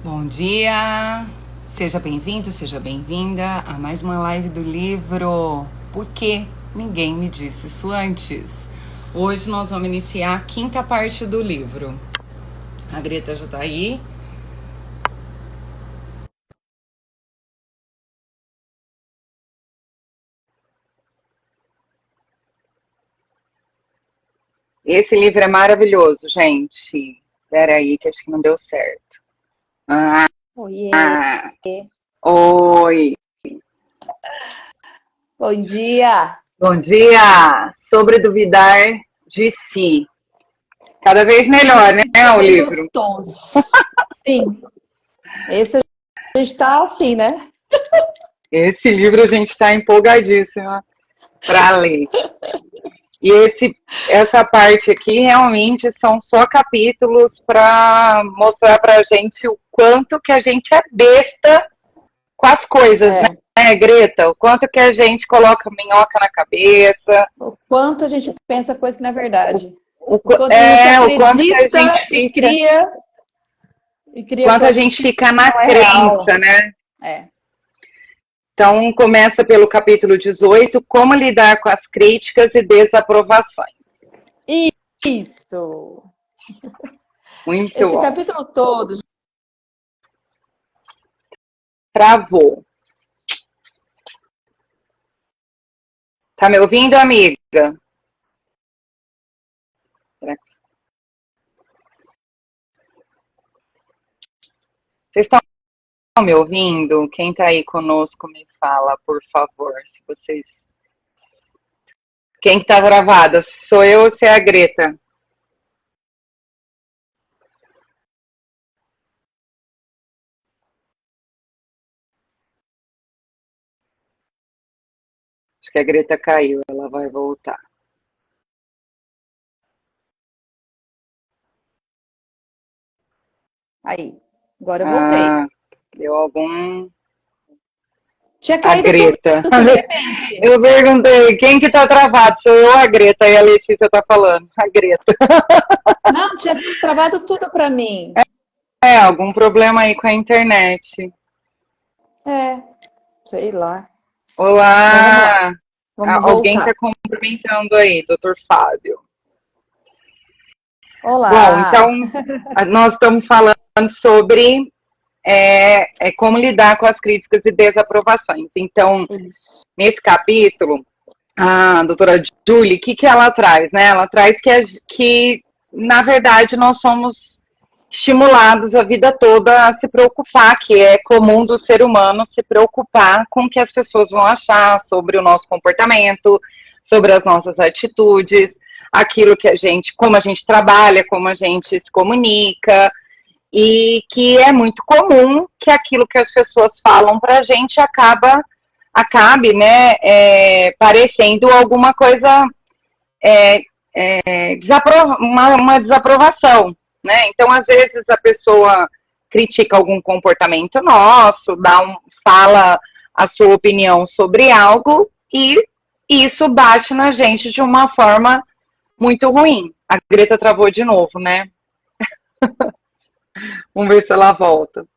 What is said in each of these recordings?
Bom dia, seja bem-vindo, seja bem-vinda a mais uma live do livro Por que Ninguém Me Disse Isso Antes? Hoje nós vamos iniciar a quinta parte do livro. A Greta já tá aí. Esse livro é maravilhoso, gente. Espera aí, que acho que não deu certo. Oiê. Oi. Bom dia. Bom dia. Sobre duvidar de si. Cada vez melhor, né, o livro? Gostoso. Sim. Esse a gente tá assim, né? Esse livro a gente está empolgadíssima para ler. E essa parte aqui realmente são só capítulos para mostrar para a gente o quanto que a gente é besta com as coisas, né, Greta? O quanto que a gente coloca minhoca na cabeça. O quanto a gente pensa coisa que não é verdade. O quanto que a gente fica. E cria quanto a gente fica na crença, né? É. Então, começa pelo capítulo 18, como lidar com as críticas e desaprovações. Isso! Muito Esse bom. capítulo todo... Travou. Tá me ouvindo, amiga? Vocês estão me ouvindo? Quem tá aí conosco me fala, por favor, se vocês... Quem que tá gravada? Sou eu ou se é a Greta? Acho que a Greta caiu, ela vai voltar. Aí, agora eu voltei. Deu algum... Tinha caído a Greta. Tudo, de repente. Eu perguntei, quem que tá travado? Sou eu ou a Greta? E a Letícia tá falando, a Greta. Não, tinha travado tudo pra mim. Algum problema aí com a internet. Sei lá. Olá! Vamos alguém voltar. tá cumprimentando aí, doutor Fábio. Olá! Bom, então, nós estamos falando sobre como lidar com as críticas e desaprovações. Então, nesse capítulo, a doutora Julie, o que ela traz? Né? Ela traz que, na verdade, nós somos estimulados a vida toda a se preocupar, que é comum do ser humano se preocupar com o que as pessoas vão achar sobre o nosso comportamento, sobre as nossas atitudes, aquilo que como a gente trabalha, como a gente se comunica, e que é muito comum que aquilo que as pessoas falam pra gente acabe, né, parecendo alguma coisa, uma desaprovação, né? Então, às vezes, a pessoa critica algum comportamento nosso, fala a sua opinião sobre algo e isso bate na gente de uma forma muito ruim. A Greta travou de novo, né? Vamos ver se ela volta.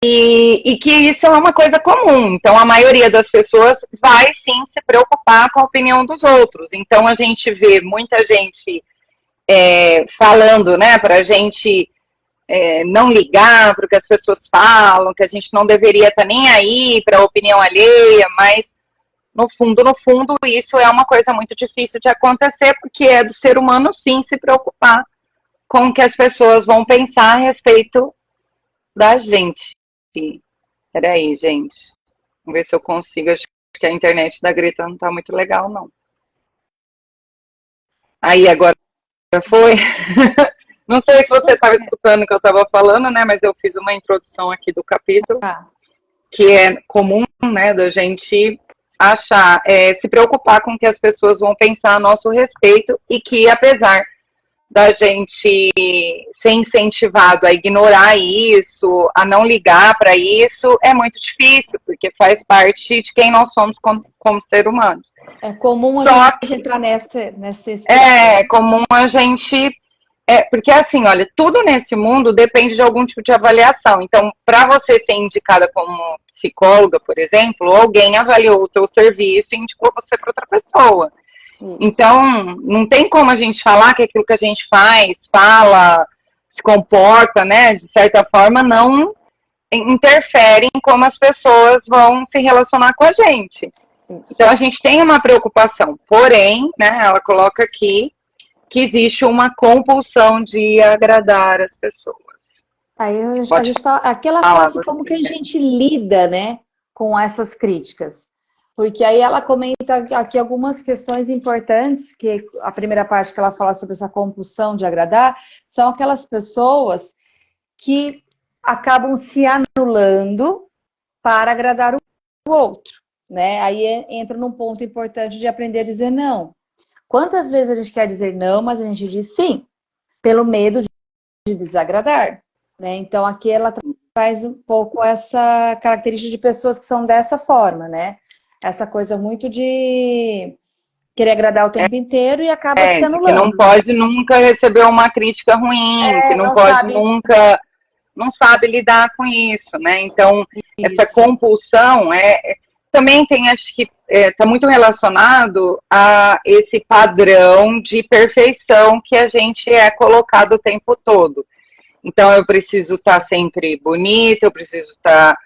E que isso é uma coisa comum. Então, a maioria das pessoas vai sim se preocupar com a opinião dos outros. Então, a gente vê muita gente falando, né, para a gente não ligar para o que as pessoas falam, que a gente não deveria estar nem aí para a opinião alheia, mas no fundo, isso é uma coisa muito difícil de acontecer, porque é do ser humano sim se preocupar com o que as pessoas vão pensar a respeito da gente. Peraí, gente. Vamos ver se eu consigo. Acho que a internet da Greta não tá muito legal, não. Aí, agora foi? Não sei se você estava escutando o que eu estava falando, né? Mas eu fiz uma introdução aqui do capítulo, que é comum, né, da gente achar, se preocupar com o que as pessoas vão pensar a nosso respeito e que, apesar da gente ser incentivado a ignorar isso, a não ligar para isso, é muito difícil, porque faz parte de quem nós somos como ser humanos. É comum a gente entrar nessa É comum a gente Porque assim, olha, tudo nesse mundo depende de algum tipo de avaliação. Então, para você ser indicada como psicóloga, por exemplo, alguém avaliou o seu serviço e indicou você para outra pessoa. Isso. Então, não tem como a gente falar que aquilo que a gente faz, fala, se comporta, né, de certa forma, não interfere em como as pessoas vão se relacionar com a gente. Isso. Então, a gente tem uma preocupação. Porém, né, ela coloca aqui que existe uma compulsão de agradar as pessoas. Aí a gente fala, aquela fala como que a gente lida, né, com essas críticas. Porque aí ela comenta aqui algumas questões importantes, que a primeira parte que ela fala sobre essa compulsão de agradar, são aquelas pessoas que acabam se anulando para agradar o outro, né? Aí entra num ponto importante de aprender a dizer não. Quantas vezes a gente quer dizer não, mas a gente diz sim, pelo medo de desagradar, né? Então aqui ela traz um pouco essa característica de pessoas que são dessa forma, né? Essa coisa muito de querer agradar o tempo inteiro e acaba se anulando. Que não pode nunca receber uma crítica ruim, que não pode nunca, não sabe lidar com isso, né? Então, essa compulsão também tem, acho que está muito relacionado a esse padrão de perfeição que a gente é colocado o tempo todo. Então, eu preciso estar sempre bonita, eu preciso estar...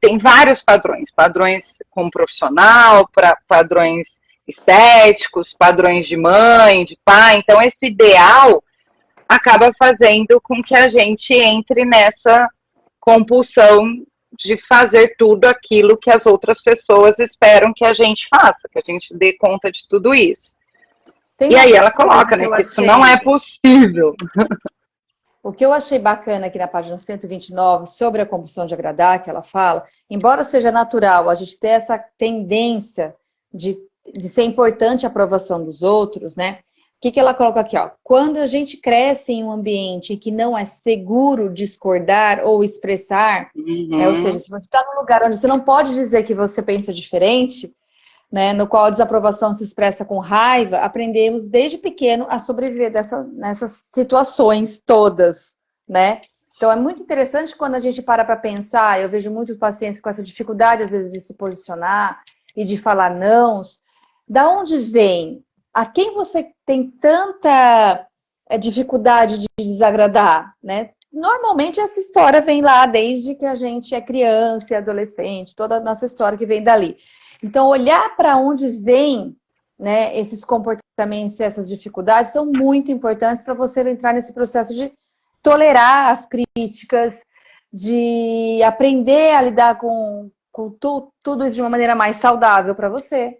Tem vários padrões como profissional, padrões estéticos, padrões de mãe, de pai. Então, esse ideal acaba fazendo com que a gente entre nessa compulsão de fazer tudo aquilo que as outras pessoas esperam que a gente faça, que a gente dê conta de tudo isso. E aí ela coloca, né, que isso não é possível. O que eu achei bacana aqui na página 129, sobre a compulsão de agradar, que ela fala, embora seja natural a gente ter essa tendência de ser importante a aprovação dos outros, né? O que ela coloca aqui, ó? Quando a gente cresce em um ambiente que não é seguro discordar ou expressar, né? Ou seja, se você está num lugar onde você não pode dizer que você pensa diferente, né, no qual a desaprovação se expressa com raiva, aprendemos desde pequeno a sobreviver nessas situações todas, né? Então é muito interessante quando a gente para pensar, eu vejo muitos pacientes com essa dificuldade, às vezes, de se posicionar e de falar nãos. Da onde vem? A quem você tem tanta dificuldade de desagradar, né? Normalmente essa história vem lá desde que a gente é criança e adolescente, toda a nossa história que vem dali. Então, olhar para onde vem, né, esses comportamentos e essas dificuldades são muito importantes para você entrar nesse processo de tolerar as críticas, de aprender a lidar com tudo isso de uma maneira mais saudável para você,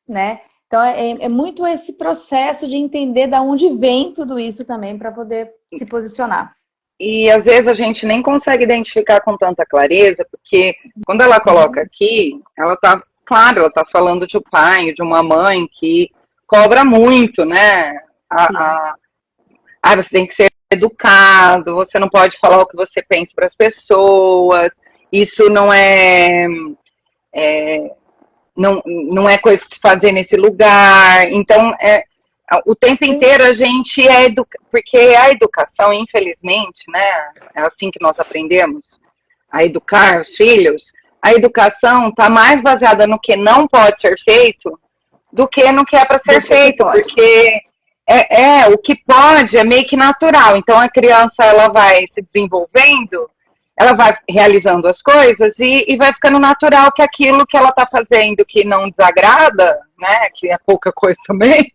né? Então, é muito esse processo de entender de onde vem tudo isso também para poder se posicionar. E às vezes a gente nem consegue identificar com tanta clareza, porque quando ela coloca aqui, ela está falando de um pai, de uma mãe que cobra muito, né? Você tem que ser educado, você não pode falar o que você pensa para as pessoas, isso não é não é coisa de se fazer nesse lugar. Então, o tempo inteiro a gente porque a educação, infelizmente, né, é assim que nós aprendemos a educar os filhos, a educação está mais baseada no que não pode ser feito do que no que é para ser feito, porque o que pode é meio que natural. Então, a criança ela vai se desenvolvendo, ela vai realizando as coisas e vai ficando natural que aquilo que ela está fazendo que não desagrada, né, que é pouca coisa também,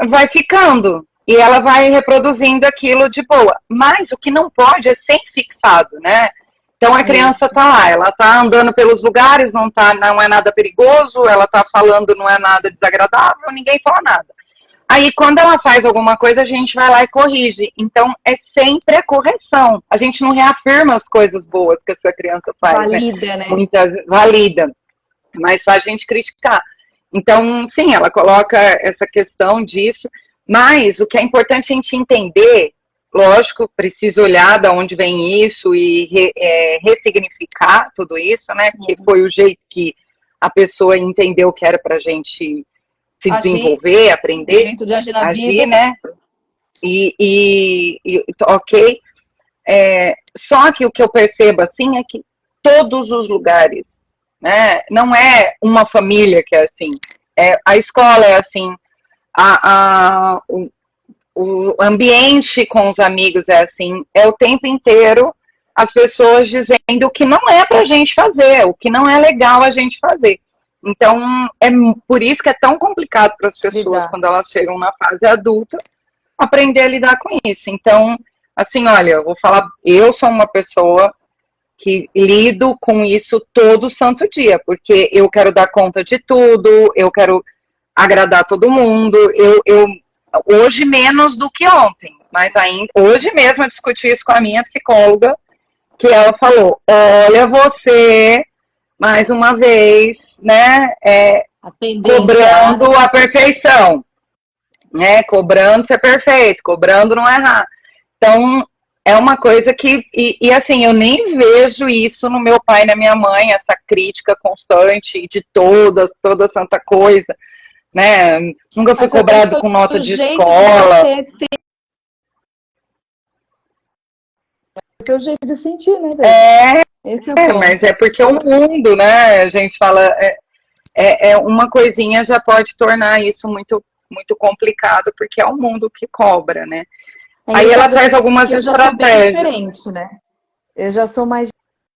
vai ficando. E ela vai reproduzindo aquilo de boa. Mas o que não pode é ser fixado, né? Então a criança está lá, ela está andando pelos lugares, não é nada perigoso, ela está falando, não é nada desagradável, ninguém fala nada. Aí quando ela faz alguma coisa, a gente vai lá e corrige. Então é sempre a correção. A gente não reafirma as coisas boas que essa criança faz. Valida, né? Valida. Mas só a gente criticar. Então, sim, ela coloca essa questão disso. Mas o que é importante a gente entender, lógico, precisa olhar de onde vem isso e ressignificar tudo isso, né? Que foi o jeito que a pessoa entendeu que era pra gente se desenvolver, aprender, jeito de agir na agir, vida. né? Ok. Só que o que eu percebo assim é que todos os lugares, né? Não é uma família que é assim. A escola é assim, o ambiente com os amigos é assim, é o tempo inteiro as pessoas dizendo o que não é pra gente fazer, o que não é legal a gente fazer. Então, é por isso que é tão complicado para as pessoas, quando elas chegam na fase adulta, aprender a lidar com isso. Então, assim, olha, eu vou falar, eu sou uma pessoa que lido com isso todo santo dia, porque eu quero dar conta de tudo, eu quero agradar todo mundo, hoje menos do que ontem, mas ainda hoje mesmo eu discuti isso com a minha psicóloga, que ela falou, olha você, mais uma vez, né, cobrando a perfeição, né, cobrando ser perfeito, cobrando não errar. Então, é uma coisa que, assim, eu nem vejo isso no meu pai e na minha mãe, essa crítica constante de toda santa coisa, né? Nunca fui cobrado com nota de escola. É o seu jeito de sentir, né, Esse é o ponto. Mas é porque o mundo, né? A gente fala, uma coisinha já pode tornar isso muito, muito complicado, porque é o mundo que cobra, né? Aí ela traz algumas estratégias. Eu já sou bem diferente, né? Eu já sou mais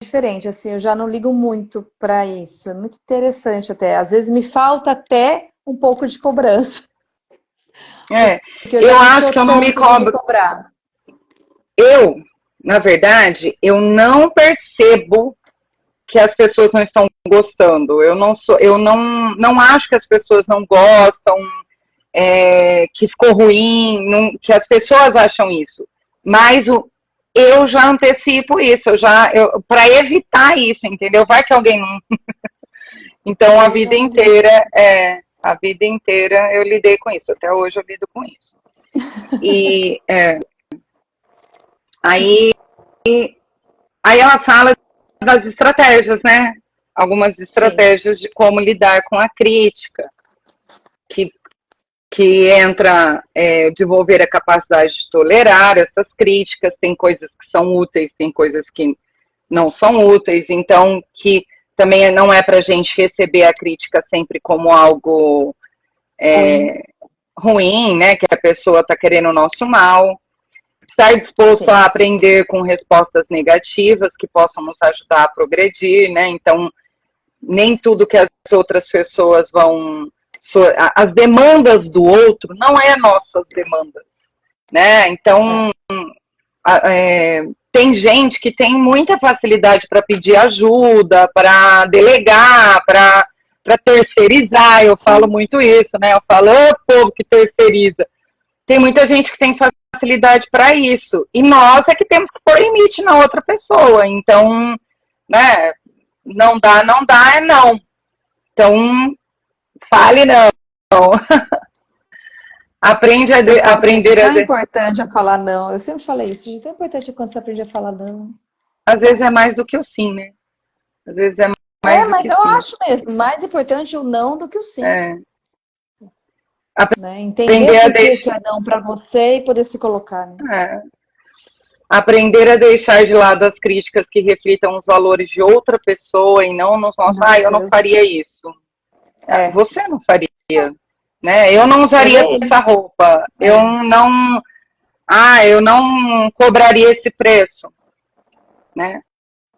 diferente, assim, eu já não ligo muito para isso. É muito interessante até. Às vezes me falta até um pouco de cobrança. Eu acho que eu não me cobro. Na verdade, eu não percebo que as pessoas não estão gostando. Eu não acho que as pessoas não gostam, que ficou ruim, que as pessoas acham isso. Mas eu já antecipo isso, para evitar isso, entendeu? Vai que alguém não. Então a vida inteira eu lidei com isso. Até hoje eu lido com isso. E aí ela fala das estratégias, né? Algumas estratégias de como lidar com a crítica, que entra desenvolver a capacidade de tolerar essas críticas. Tem coisas que são úteis, tem coisas que não são úteis, então que também não é para a gente receber a crítica sempre como algo ruim, né? Que a pessoa está querendo o nosso mal. Estar disposto a aprender com respostas negativas que possam nos ajudar a progredir, né? Então, nem tudo que as outras pessoas vão... As demandas do outro não é nossas demandas, né? Então, tem gente que tem muita facilidade para pedir ajuda, para delegar, para terceirizar. Eu falo muito isso, né? Eu falo, povo que terceiriza. Tem muita gente que tem facilidade para isso. E nós é que temos que pôr limite na outra pessoa. Então, né? Não dá, é não. Então, fale não. Aprender a... É tão importante a falar não. Eu sempre falei isso. É tão importante quando você aprende a falar não. Às vezes é mais do que o sim, né? Às vezes é mais do mas que eu sim. acho mesmo. Mais importante o não do que o sim. Né? Entender por que é não para você e poder se colocar. Né? Aprender a deixar de lado as críticas que reflitam os valores de outra pessoa e não nos nossos. Eu não faria isso. Você não faria. Né? Eu não usaria essa roupa. Eu não cobraria esse preço. Né?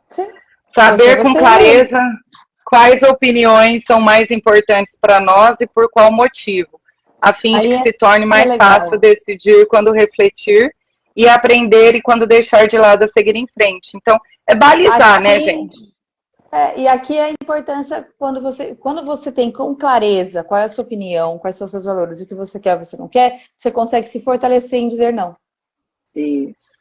Sim. Saber com clareza quais opiniões são mais importantes para nós e por qual motivo, a fim de que se torne mais fácil decidir quando refletir e aprender e quando deixar de lado a seguir em frente. Então, é balizar, né, gente? E aqui a importância, quando você tem com clareza qual é a sua opinião, quais são os seus valores, o que você quer, o que você não quer, você consegue se fortalecer em dizer não. Isso.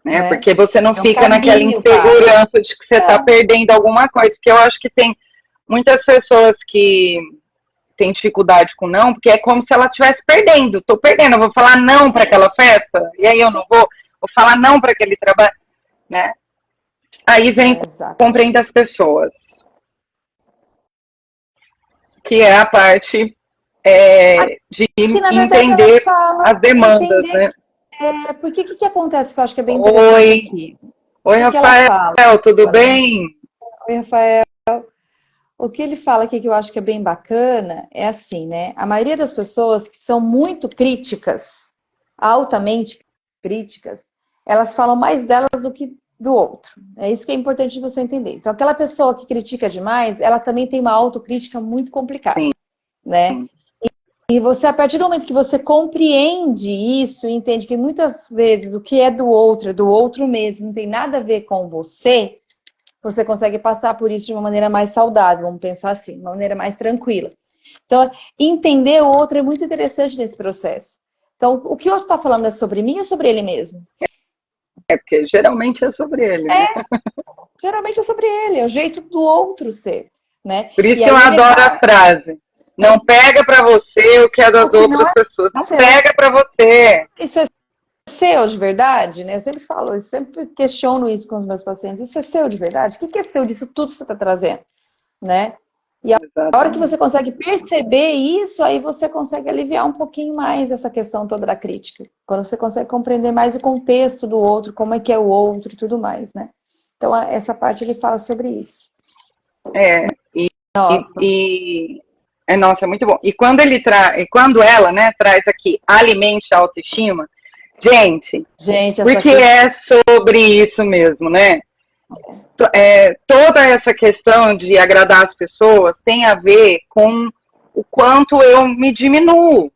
Né? Porque você não fica naquela insegurança de que você está perdendo alguma coisa. Porque eu acho que tem muitas pessoas que têm dificuldade com não, porque é como se ela estivesse perdendo. Estou perdendo, eu vou falar não para aquela festa, e aí eu não vou falar não para aquele trabalho. Né? Aí vem compreender as pessoas. Que é a parte de que, na verdade, entender fala, as demandas, né? Porque o que acontece que eu acho que é bem Oi, interessante aqui? oi, O que ela fala? Rafael, tudo bem? Oi, Rafael. O que ele fala aqui que eu acho que é bem bacana é assim, né? A maioria das pessoas que são muito críticas, altamente críticas, elas falam mais delas do que do outro. É isso que é importante você entender. Então, aquela pessoa que critica demais, ela também tem uma autocrítica muito complicada, Sim. né? E você, a partir do momento que você compreende isso, entende que muitas vezes o que é do outro mesmo, não tem nada a ver com você, você consegue passar por isso de uma maneira mais saudável, vamos pensar assim, de uma maneira mais tranquila. Então, entender o outro é muito interessante nesse processo. Então, o que o outro está falando é sobre mim ou sobre ele mesmo? Porque geralmente é sobre ele, né? Geralmente é sobre ele, é o jeito do outro ser, né? Por isso E que eu aí adoro a frase. Não pega para você o que é das o que não outras é pessoas. Não seu. pega para você. Isso é seu de verdade, né? Eu sempre falo, eu sempre questiono isso com os meus pacientes. Isso é seu de verdade? O que é seu disso tudo que você está trazendo, né? E a hora que você Exatamente. consegue perceber isso, aí você consegue aliviar um pouquinho mais essa questão toda da crítica. Quando você consegue compreender mais o contexto do outro, como é que é o outro e tudo mais, né? Então, essa parte ele fala sobre isso. E, Nossa. nossa, é muito bom. E quando ela, né, traz aqui alimente a autoestima, gente, Gente, essa porque aqui. é sobre isso mesmo, né? Toda essa questão de agradar as pessoas tem a ver com o quanto eu me diminuo,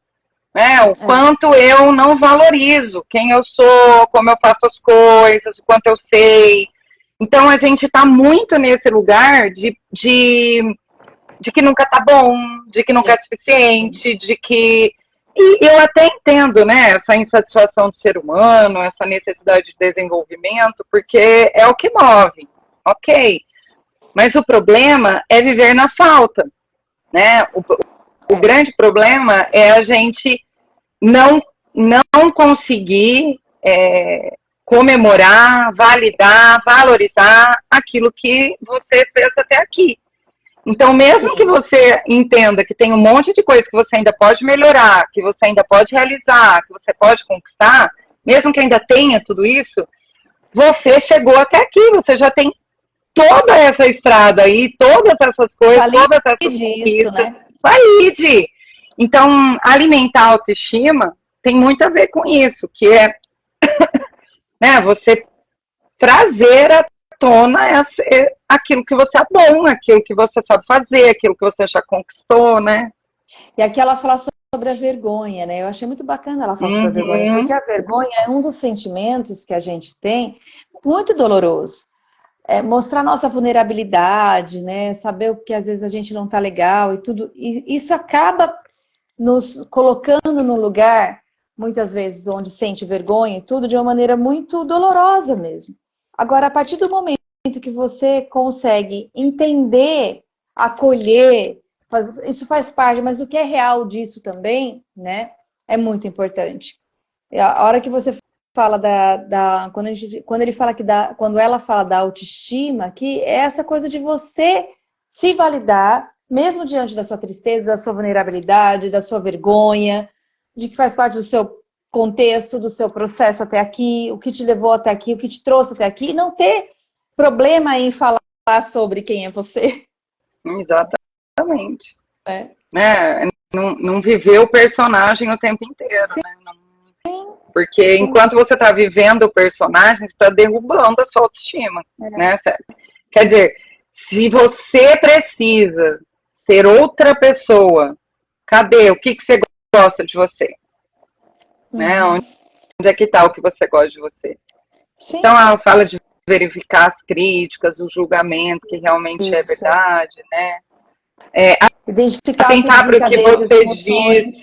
né? O quanto eu não valorizo quem eu sou, como eu faço as coisas, o quanto eu sei. Então a gente está muito nesse lugar de que nunca tá bom, de que nunca é suficiente, de que. E eu até entendo, né, essa insatisfação do ser humano, essa necessidade de desenvolvimento, porque é o que move, ok. Mas o problema é viver na falta, né? O grande problema é a gente não conseguir comemorar, validar, valorizar aquilo que você fez até aqui. Então, mesmo que você entenda que tem um monte de coisa que você ainda pode melhorar, que você ainda pode realizar, que você pode conquistar, mesmo que ainda tenha tudo isso, você chegou até aqui, você já tem toda essa estrada aí, todas essas coisas, todas essas conquistas, né? valide. Então, alimentar a autoestima tem muito a ver com isso, que é né, você trazer à tona aquilo que você é bom, aquilo que você sabe fazer, aquilo que você já conquistou, né? E aqui ela fala sobre a vergonha, né? Eu achei muito bacana ela falar sobre a vergonha, porque a vergonha é um dos sentimentos que a gente tem muito doloroso. É mostrar nossa vulnerabilidade, né? Saber que às vezes a gente não tá legal e tudo. E isso acaba nos colocando num lugar, muitas vezes, onde sente vergonha e tudo, de uma maneira muito dolorosa mesmo. Agora, a partir do momento que você consegue entender, acolher, isso faz parte, mas o que é real disso também, né, é muito importante. A hora que você fala quando ele fala quando ela fala da autoestima, que é essa coisa de você se validar, mesmo diante da sua tristeza, da sua vulnerabilidade, da sua vergonha, de que faz parte do seu contexto, do seu processo até aqui, o que te levou até aqui, o que te trouxe até aqui, e não ter problema em falar sobre quem é você. Exatamente. Né? Não viver o personagem o tempo inteiro, Sim. né? Porque Sim. enquanto você está vivendo o personagem, você está derrubando a sua autoestima. Né? Quer dizer, se você precisa ser outra pessoa, cadê? O que você gosta de você? Né? Onde é que está o que você gosta de você? Sim. Então, ela fala de verificar as críticas, o julgamento, que realmente é verdade, né? Identificar atentar para o que você diz.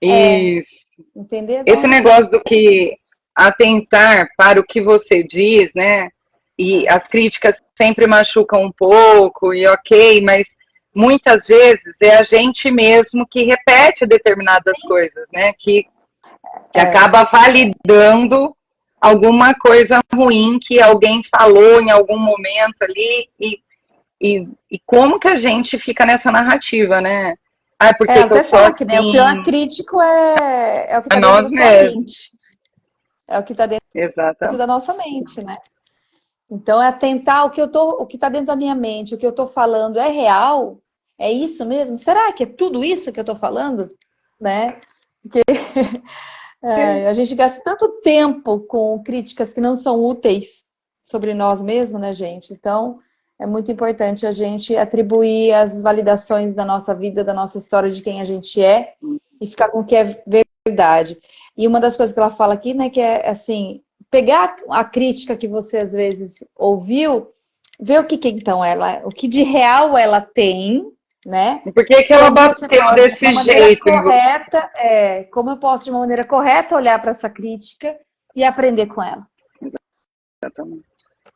Isso. Entender? Esse negócio do que atentar para o que você diz, né? E as críticas sempre machucam um pouco, e ok, mas muitas vezes é a gente mesmo que repete determinadas coisas, né? Que acaba validando alguma coisa ruim que alguém falou em algum momento ali, e como que a gente fica nessa narrativa, né? Ah, porque que até eu sou fala assim, que, né, o pior crítico é o que a está nós dentro da tua mesmos. mente. É o que está dentro Exatamente. da nossa mente, né? Então, é atentar o que está dentro da minha mente, o que eu estou falando é real? É isso mesmo? Será que é tudo isso que eu estou falando? Né? Porque a gente gasta tanto tempo com críticas que não são úteis sobre nós mesmos, né, gente? Então, é muito importante a gente atribuir as validações da nossa vida, da nossa história, de quem a gente é, e ficar com o que é verdade. E uma das coisas que ela fala aqui, né, que é assim, pegar a crítica que você às vezes ouviu, ver o que então o que de real ela tem, né? E por que que ela Como você bateu pode, de desse uma maneira jeito em você? correta, como eu posso, de uma maneira correta, olhar para essa crítica e aprender com ela, Exatamente.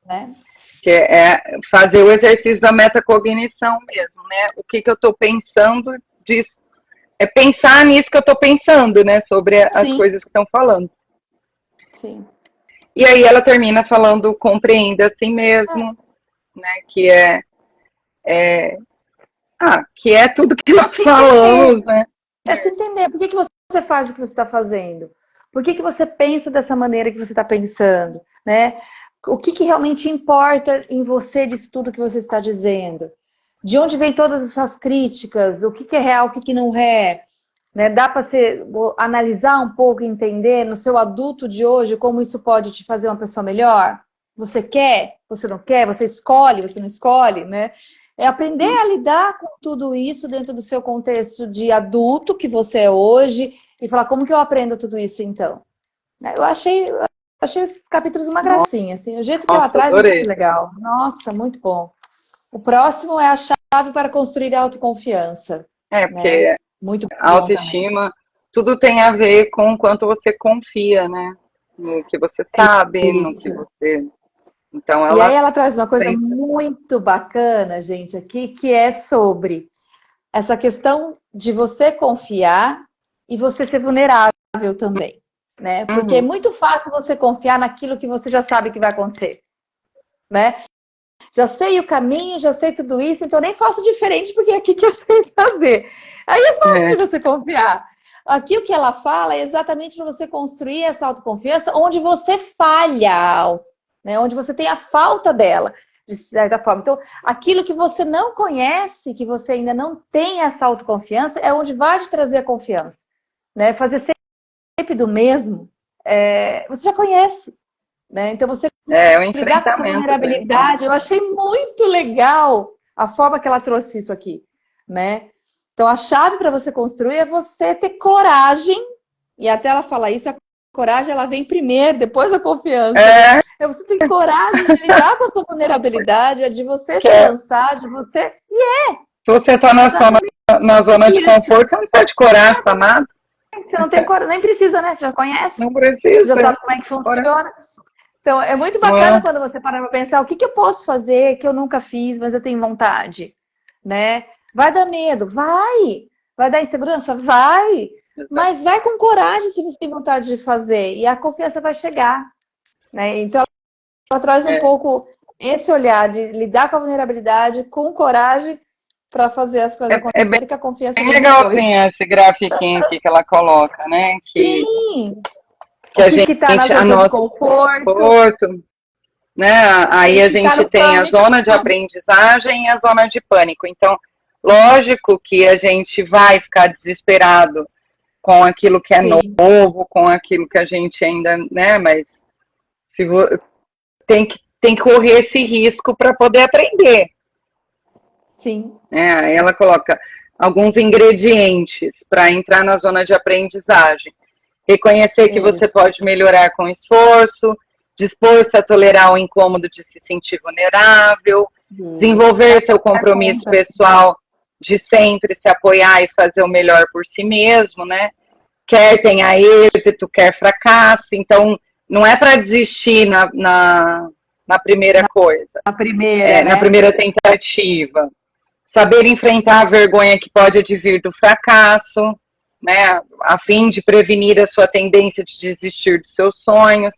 né? Que é fazer o exercício da metacognição mesmo, né? O que que eu estou pensando disso? É pensar nisso que eu estou pensando, né? Sobre as Sim, coisas que estão falando. sim. E aí ela termina falando compreenda a si mesmo, né? Que é tudo que É nós se entender. falamos, né? É se entender. Por que você faz o que você está fazendo? Por que você pensa dessa maneira que você está pensando? Né? O que realmente importa em você disso tudo que você está dizendo? De onde vem todas essas críticas? O que é real, o que não é? Né? Dá para você analisar um pouco e entender no seu adulto de hoje como isso pode te fazer uma pessoa melhor? Você quer? Você não quer? Você escolhe? Você não escolhe? Né? É aprender a lidar com tudo isso dentro do seu contexto de adulto que você é hoje e falar como que eu aprendo tudo isso então. Eu achei esses capítulos uma gracinha, assim, o jeito que ela Nossa, traz é muito adorei. legal. Nossa, muito bom. O próximo é a chave para construir a autoconfiança, É, né? porque Muito a bom também. autoestima, tudo tem a ver com o quanto você confia, né? No que você sabe, no que Isso. você. Então E aí ela ela traz uma coisa sempre. muito bacana, gente, aqui, que é sobre essa questão de você confiar e você ser vulnerável também, né? Porque é Uhum. muito fácil você confiar naquilo que você já sabe que vai acontecer, né? Já sei o caminho, já sei tudo isso, então nem faço diferente porque é aqui que eu sei fazer. Aí é fácil É, de você confiar. Aqui o que ela fala é exatamente para você construir essa autoconfiança onde você falha, né? Onde você tem a falta dela, de certa forma. Então, aquilo que você não conhece, que você ainda não tem essa autoconfiança, é onde vai te trazer a confiança. Né? Fazer sempre do mesmo, você já conhece. Né? Então, você é o lidar com essa enfrentamento mesmo. vulnerabilidade, eu achei muito legal a forma que ela trouxe isso aqui, né? Então, a chave para você construir é você ter coragem, e até ela fala isso, a coragem ela vem primeiro, depois a confiança, né? É, É você ter coragem de lidar com a sua vulnerabilidade, é de você que se é, lançar, de você... se você está Exatamente na zona de isso. conforto, você não precisa de coragem para nada. Você não tem coragem, nem precisa, né? Você já conhece, Não você já precisa. sabe como é que Ora, funciona. Então, é muito não bacana é? quando você para para pensar o que eu posso fazer que eu nunca fiz, mas eu tenho vontade, né? Vai dar medo? Vai. Vai dar insegurança? Vai. Mas vai com coragem se você tem vontade de fazer e a confiança vai chegar, né? Então, ela traz um É, pouco esse olhar de lidar com a vulnerabilidade com coragem para fazer as coisas é bem acontecerem, que a confiança vem legalzinho depois. esse grafiquinho aqui que ela coloca, né? Sim! Que O a que está na gente, a zona de nosso conforto, conforto, né? Aí o a que está gente no tem a pânico. zona de aprendizagem e a zona de pânico. Então, lógico que a gente vai ficar desesperado com aquilo que é Sim, novo, com aquilo que a gente ainda, né? Mas se tem que correr esse risco para poder aprender. sim. Né? Aí ela coloca alguns ingredientes para entrar na zona de aprendizagem. Reconhecer que você Isso. pode melhorar com esforço, dispor-se a tolerar o incômodo de se sentir vulnerável, Isso. desenvolver seu Dar compromisso conta. pessoal de sempre se apoiar e fazer o melhor por si mesmo, né? Quer tenha êxito, quer fracasse. Então, não é para desistir na primeira coisa, A primeira, na né? primeira tentativa. Saber enfrentar a vergonha que pode advir do fracasso, né, a fim de prevenir a sua tendência de desistir dos seus sonhos.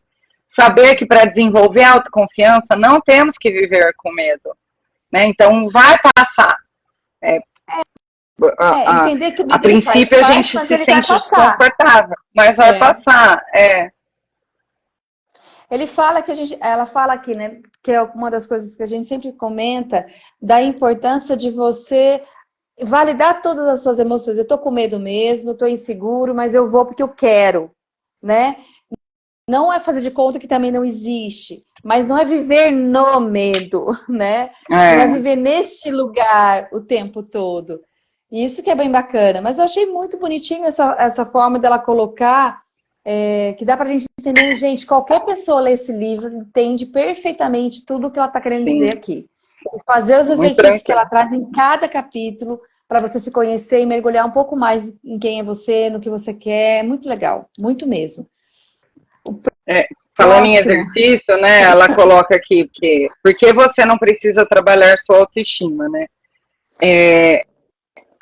Saber que para desenvolver a autoconfiança não temos que viver com medo, né? Então vai passar. É, Entender que o a princípio a gente se sente desconfortável, mas vai passar. Ele fala que ela fala aqui, né, que é uma das coisas que a gente sempre comenta, da importância de você validar todas as suas emoções. Eu tô com medo mesmo, eu tô inseguro, mas eu vou porque eu quero, né? Não é fazer de conta que também não existe, mas não é viver no medo, né? Não é viver neste lugar o tempo todo. E isso que é bem bacana. Mas eu achei muito bonitinho essa forma dela colocar, que dá pra gente entender, gente, qualquer pessoa lê esse livro entende perfeitamente tudo o que ela tá querendo dizer aqui. E fazer os exercícios que ela traz em cada capítulo, para você se conhecer e mergulhar um pouco mais em quem é você, no que você quer. É muito legal, muito mesmo. Falando em exercício, né, ela coloca aqui que por que você não precisa trabalhar sua autoestima, né?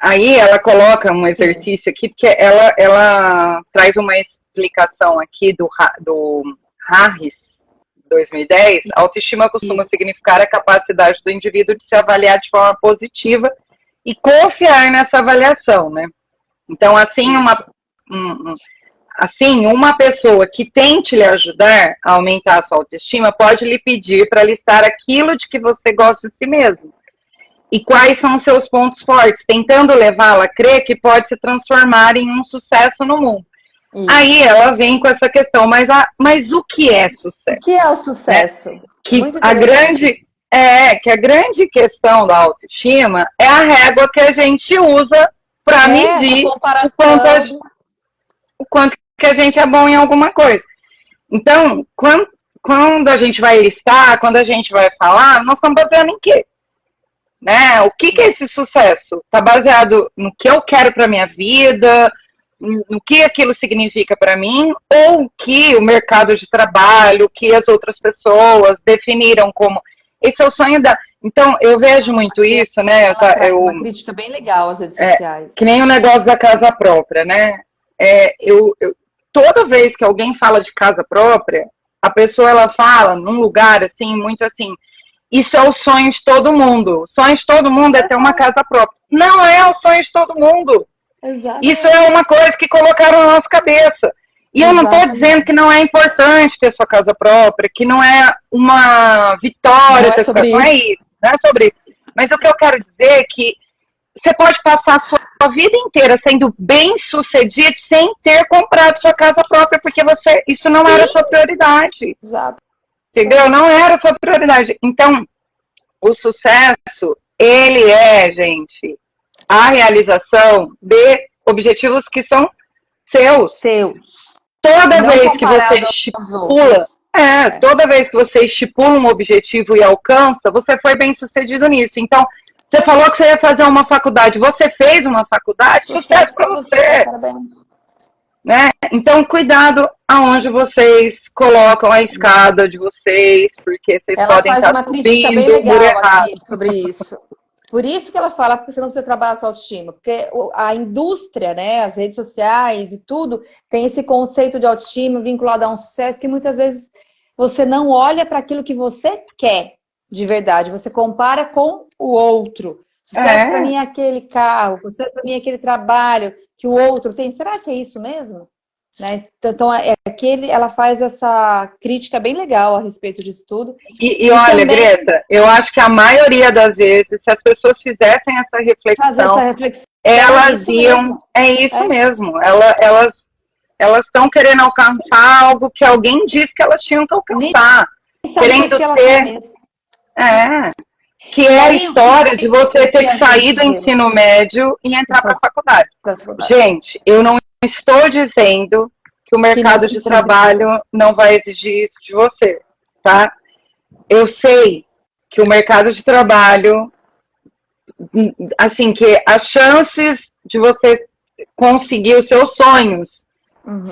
Aí ela coloca um exercício aqui, porque ela traz uma explicação aqui do Harris, 2010. Autoestima costuma significar a capacidade do indivíduo de se avaliar de forma positiva e confiar nessa avaliação, né? Então, assim, uma pessoa que tente lhe ajudar a aumentar a sua autoestima pode lhe pedir para listar aquilo de que você gosta de si mesmo. E quais são os seus pontos fortes, tentando levá-la a crer que pode se transformar em um sucesso no mundo. Aí ela vem com essa questão, mas o que é sucesso? O que é o sucesso? Que a grande questão da autoestima é a régua que a gente usa para medir o quanto que a gente é bom em alguma coisa. Então, quando a gente vai listar, quando a gente vai falar, nós estamos baseando em quê? Né? O que é esse sucesso? Está baseado no que eu quero para minha vida, no que aquilo significa para mim, ou o que o mercado de trabalho, o que as outras pessoas definiram como. Esse é o sonho da. Então, eu vejo muito isso, né? Uma crítica bem legal às redes sociais. Que nem o negócio da casa própria, né? Toda vez que alguém fala de casa própria, a pessoa ela fala num lugar assim, muito assim. Isso é o sonho de todo mundo. O sonho de todo mundo é ter uma casa própria. Não é o sonho de todo mundo. Exatamente. Isso é uma coisa que colocaram na nossa cabeça. E eu não estou dizendo que não é importante ter sua casa própria, que não é uma vitória ter sua casa. Não é isso. Não é sobre isso. Mas o que eu quero dizer é que você pode passar a sua vida inteira sendo bem sucedido sem ter comprado sua casa própria, porque isso não era sua prioridade. Exato. Entendeu? Não era sua prioridade. Então, o sucesso, ele é, gente, a realização de objetivos que são seus. Toda vez que você estipula, toda vez que você estipula um objetivo e alcança, você foi bem sucedido nisso. Então, você falou que você ia fazer uma faculdade, você fez uma faculdade, sucesso para você. Né? Então, cuidado aonde vocês colocam a escada de vocês, porque vocês podem estar subindo. Ela faz uma crítica bem legal aqui sobre isso. Por isso que ela fala que você não precisa trabalhar sua autoestima, porque a indústria, né, as redes sociais e tudo, tem esse conceito de autoestima vinculado a um sucesso que muitas vezes você não olha para aquilo que você quer de verdade, você compara com o outro. Sucesso para mim é aquele carro, sucesso para mim é aquele trabalho que o outro tem. Será que é isso mesmo? Né? Então, ela faz essa crítica bem legal a respeito disso tudo. E olha, também, Greta, eu acho que a maioria das vezes, se as pessoas fizessem essa reflexão, elas iam... É isso mesmo. Elas estão querendo alcançar algo que alguém disse que elas tinham que alcançar. Querendo ter... Que é a história de você ter que sair do ensino médio e entrar para a faculdade. Gente, eu não estou dizendo que o mercado de trabalho não vai exigir isso de você, tá? Eu sei que o mercado de trabalho, assim, que as chances de você conseguir os seus sonhos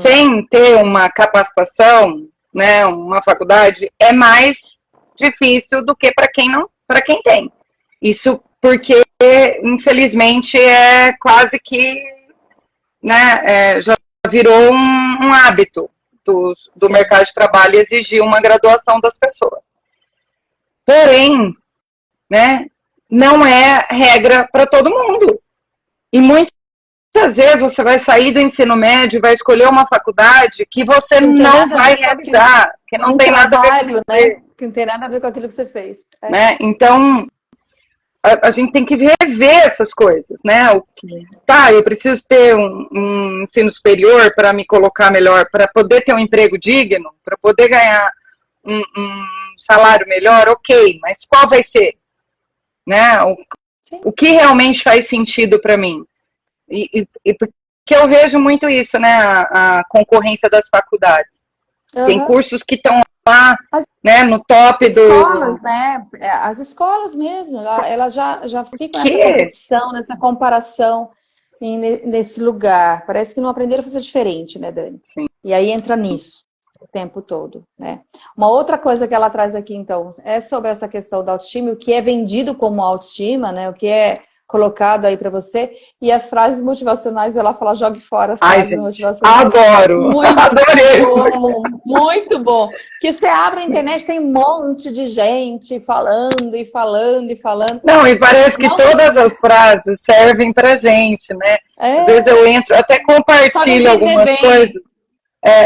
sem ter uma capacitação, né, uma faculdade, é mais difícil do que para quem tem. Isso porque, infelizmente, é quase que, né, já virou um hábito do mercado de trabalho exigir uma graduação das pessoas. Porém, né, não é regra para todo mundo. E muitas vezes você vai sair do ensino médio, vai escolher uma faculdade que você não vai realizar, que não tem nada a ver com você. Né? Que não tem nada a ver com aquilo que você fez. Né? Então, a gente tem que rever essas coisas, né? Tá, eu preciso ter um ensino superior para me colocar melhor, para poder ter um emprego digno, para poder ganhar um salário melhor, ok, mas qual vai ser? Né? O que realmente faz sentido para mim? E porque eu vejo muito isso, né? A concorrência das faculdades. Tem cursos que estão lá, né, no top escolas, né? As escolas mesmo, elas já ficam nessa competição, nessa comparação nesse lugar. Parece que não aprenderam a fazer diferente, né, Dani? Sim. E aí entra nisso o tempo todo, né? Uma outra coisa que ela traz aqui, então, é sobre essa questão da autoestima, o que é vendido como autoestima, né? O que é colocado aí para você. E as frases motivacionais, ela fala, jogue fora as frases motivacionais. Adoro! Muito Adorei! bom, muito bom. Que você abre a internet, tem um monte de gente falando e falando e falando. Não, e parece que todas as frases servem pra gente, né? Às vezes eu entro, até compartilho algumas coisas.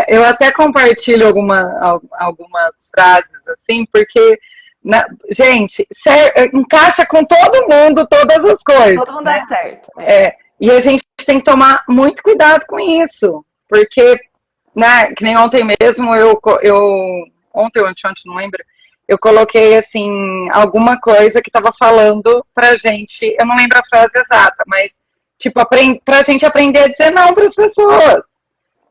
Eu até compartilho algumas frases, assim, porque... gente, encaixa com todo mundo todas as coisas. Todo mundo dá certo. E a gente tem que tomar muito cuidado com isso. Porque, né, que nem ontem mesmo, ontem ou ontem, não lembro, eu coloquei, assim, alguma coisa que estava falando pra gente, eu não lembro a frase exata, mas, tipo, pra gente aprender a dizer não pras pessoas.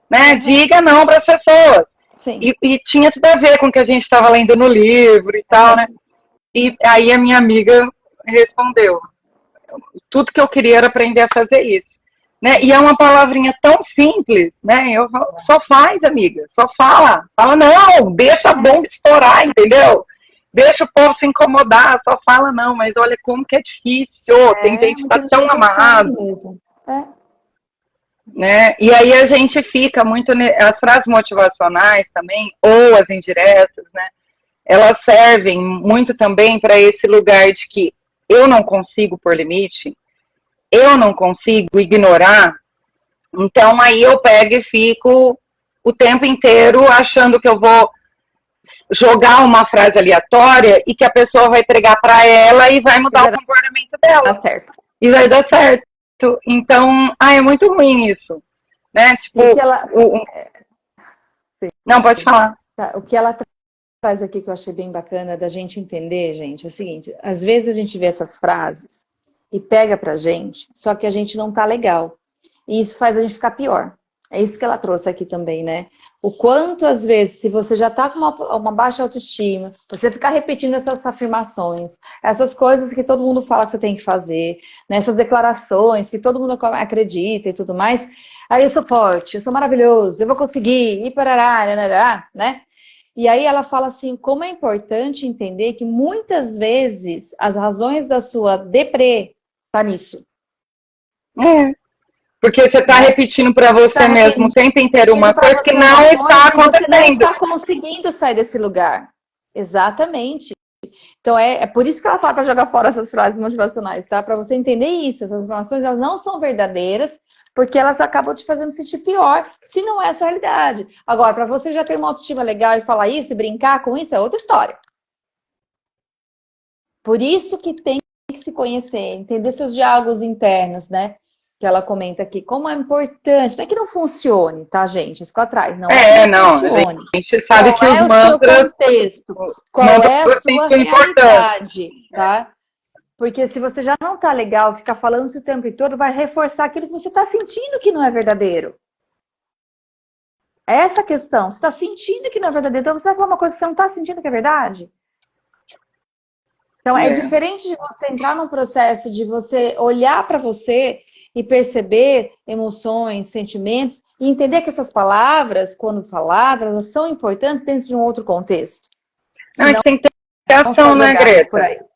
Né? Diga não pras pessoas. Sim. E tinha tudo a ver com o que a gente estava lendo no livro e tal, né? E aí a minha amiga respondeu. Tudo que eu queria era aprender a fazer isso. Né? E é uma palavrinha tão simples, né? Eu falo, só faz, amiga, só fala. Fala, não, deixa a bomba estourar, entendeu? Deixa o povo se incomodar, só fala não, mas olha como que é difícil. Tem gente que tá tão amarrado. Né? E aí a gente fica muito... As frases motivacionais também, ou as indiretas, né? Elas servem muito também para esse lugar de que eu não consigo pôr limite, eu não consigo ignorar, então aí eu pego e fico o tempo inteiro achando que eu vou jogar uma frase aleatória e que a pessoa vai pregar para ela e vai mudar o comportamento dela. Dá certo. E vai dar certo. Então, é muito ruim isso. Né? Tipo, Não, pode falar. Tá, o que ela traz aqui que eu achei bem bacana da gente entender, gente, é o seguinte, às vezes a gente vê essas frases e pega pra gente, só que a gente não tá legal. E isso faz a gente ficar pior. É isso que ela trouxe aqui também, né? O quanto, às vezes, se você já tá com uma baixa autoestima, você ficar repetindo essas afirmações, essas coisas que todo mundo fala que você tem que fazer, né? Essas declarações que todo mundo acredita e tudo mais, aí eu sou forte, eu sou maravilhoso, eu vou conseguir, e parará, né? E aí ela fala assim, como é importante entender que muitas vezes as razões da sua deprê tá nisso. Porque você está repetindo para você mesmo o tempo inteiro uma coisa que não está acontecendo. Você não está conseguindo sair desse lugar. Exatamente. Então é por isso que ela fala para jogar fora essas frases motivacionais, tá? Para você entender isso. Essas informações elas não são verdadeiras, porque elas acabam te fazendo sentir pior, se não é a sua realidade. Agora, para você já ter uma autoestima legal e falar isso e brincar com isso, é outra história. Por isso que tem que se conhecer, entender seus diálogos internos, né? Que ela comenta aqui, como é importante, não é que não funcione, tá, gente? Isso que atrás, não é que não funcione. A gente sabe que os mantras... Qual é o seu contexto? Qual é a sua realidade, tá? Porque se você já não tá legal, ficar falando isso o tempo todo, vai reforçar aquilo que você tá sentindo que não é verdadeiro. Essa questão, você tá sentindo que não é verdadeiro, então você vai falar uma coisa que você não tá sentindo que é verdade? Então é diferente de você entrar num processo de você olhar para você e perceber emoções, sentimentos, e entender que essas palavras, quando faladas, elas são importantes dentro de um outro contexto. Não, tem que ter ação, né, Greta?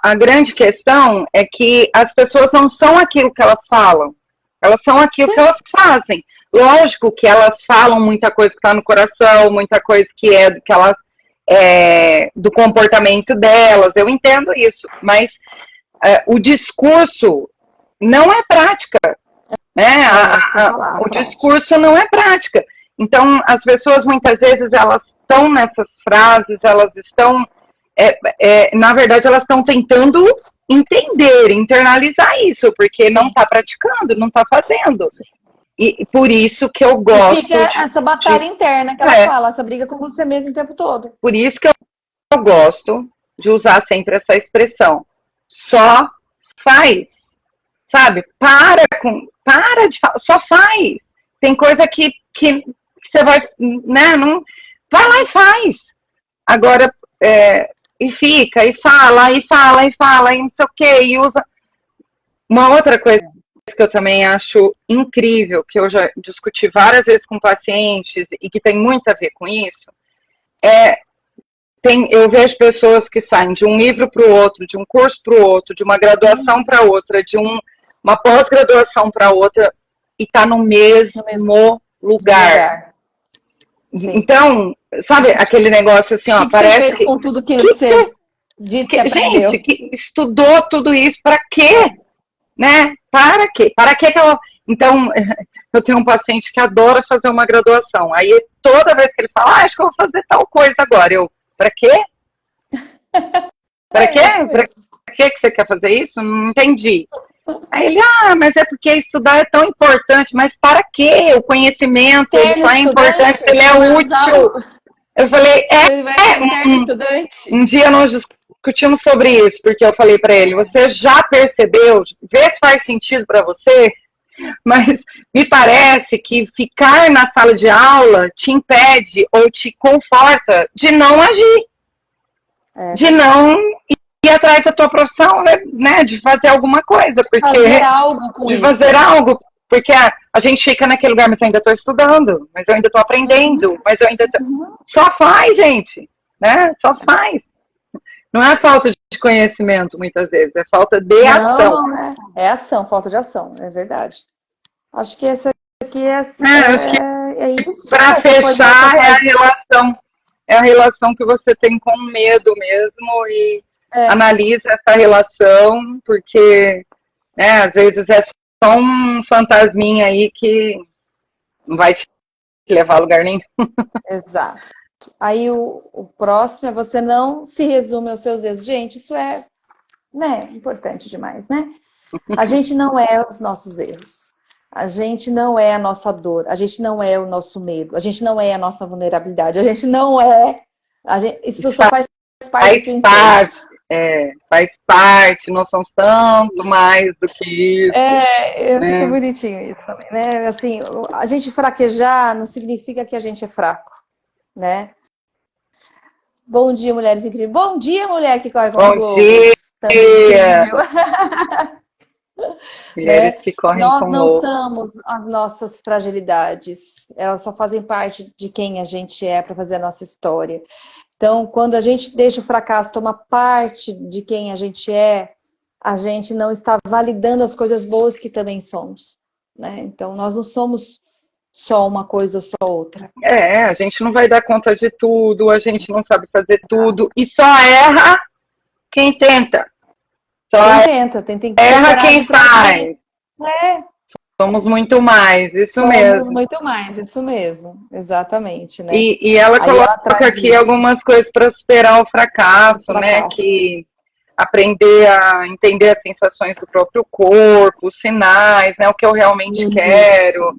A grande questão é que as pessoas não são aquilo que elas falam, elas são aquilo que elas fazem. Lógico que elas falam muita coisa que está no coração, muita coisa que é do que elas do comportamento delas, eu entendo isso, mas o discurso não é prática, né? O discurso não é prática. Então, as pessoas, muitas vezes, elas estão nessas frases, elas estão, na verdade, elas estão tentando entender, internalizar isso, porque não está praticando, não está fazendo. E por isso que eu gosto... E fica essa batalha interna que ela fala, essa briga com você mesmo o tempo todo. Por isso que eu gosto de usar sempre essa expressão. Só faz, sabe? Para de falar, só faz. Tem coisa que você vai, né? Não, vai lá e faz. Agora, e fica, e fala, e não sei o quê, e usa. Uma outra coisa que eu também acho incrível, que eu já discuti várias vezes com pacientes e que tem muito a ver com isso, eu vejo pessoas que saem de um livro para o outro, de um curso para o outro, de uma graduação para outra, de uma pós-graduação para outra, e está no mesmo lugar. Então, sabe aquele negócio assim, ó, parece você fez com tudo que você disse que aprendeu? Gente, que estudou tudo isso, para quê? Né? Para quê? Para quê que ela... Então, eu tenho um paciente que adora fazer uma graduação. Aí, toda vez que ele fala, acho que eu vou fazer tal coisa agora. Para quê? Para quê? Para que você quer fazer isso? Não entendi. Aí ele, mas é porque estudar é tão importante. Mas para quê? O conhecimento ele só é importante se ele é útil. Eu falei, um dia nós discutimos sobre isso, porque eu falei para ele, você já percebeu, vê se faz sentido para você, mas me parece que ficar na sala de aula te impede ou te conforta de não agir, de não ir atrás da tua profissão, né, de fazer alguma coisa, porque fazer algo com isso. Fazer algo, porque a gente fica naquele lugar, mas eu ainda estou estudando, mas eu ainda estou aprendendo, mas eu ainda só faz, gente, né? Só faz. Não é falta de conhecimento, muitas vezes, é falta de ação. Não, é ação, falta de ação, é verdade. Acho que essa aqui acho que isso. Para fechar, é a relação que você tem com o medo mesmo e analisa essa relação, porque às vezes é só um fantasminha aí que não vai te levar a lugar nenhum. Exato. Aí o próximo é você não se resume aos seus erros. Gente, isso é importante demais, né? A gente não é os nossos erros. A gente não é a nossa dor. A gente não é o nosso medo. A gente não é a nossa vulnerabilidade. A gente não é... isso só faz parte de quem somos. Faz parte, nós somos tanto mais do que isso. Eu acho bonitinho isso também, né? Assim, a gente fraquejar não significa que a gente é fraco, né? Bom dia, mulheres incríveis. Bom dia, mulher que corre com os lobos. Bom dia! Mulheres que correm Nós com não lobos. somos as nossas fragilidades. Elas só fazem parte de quem a gente é para fazer a nossa história. Então, quando a gente deixa o fracasso tomar parte de quem a gente não está validando as coisas boas que também somos, né? Então, nós não somos só uma coisa ou só outra. A gente não vai dar conta de tudo, a gente não sabe fazer tudo, e só erra quem tenta. Tem erra quem faz. Somos muito mais, mesmo. Somos muito mais, isso mesmo, exatamente, né? E ela coloca aqui isso. Algumas coisas para superar o fracasso, né? Que aprender a entender as sensações do próprio corpo, os sinais, né? O que eu realmente quero,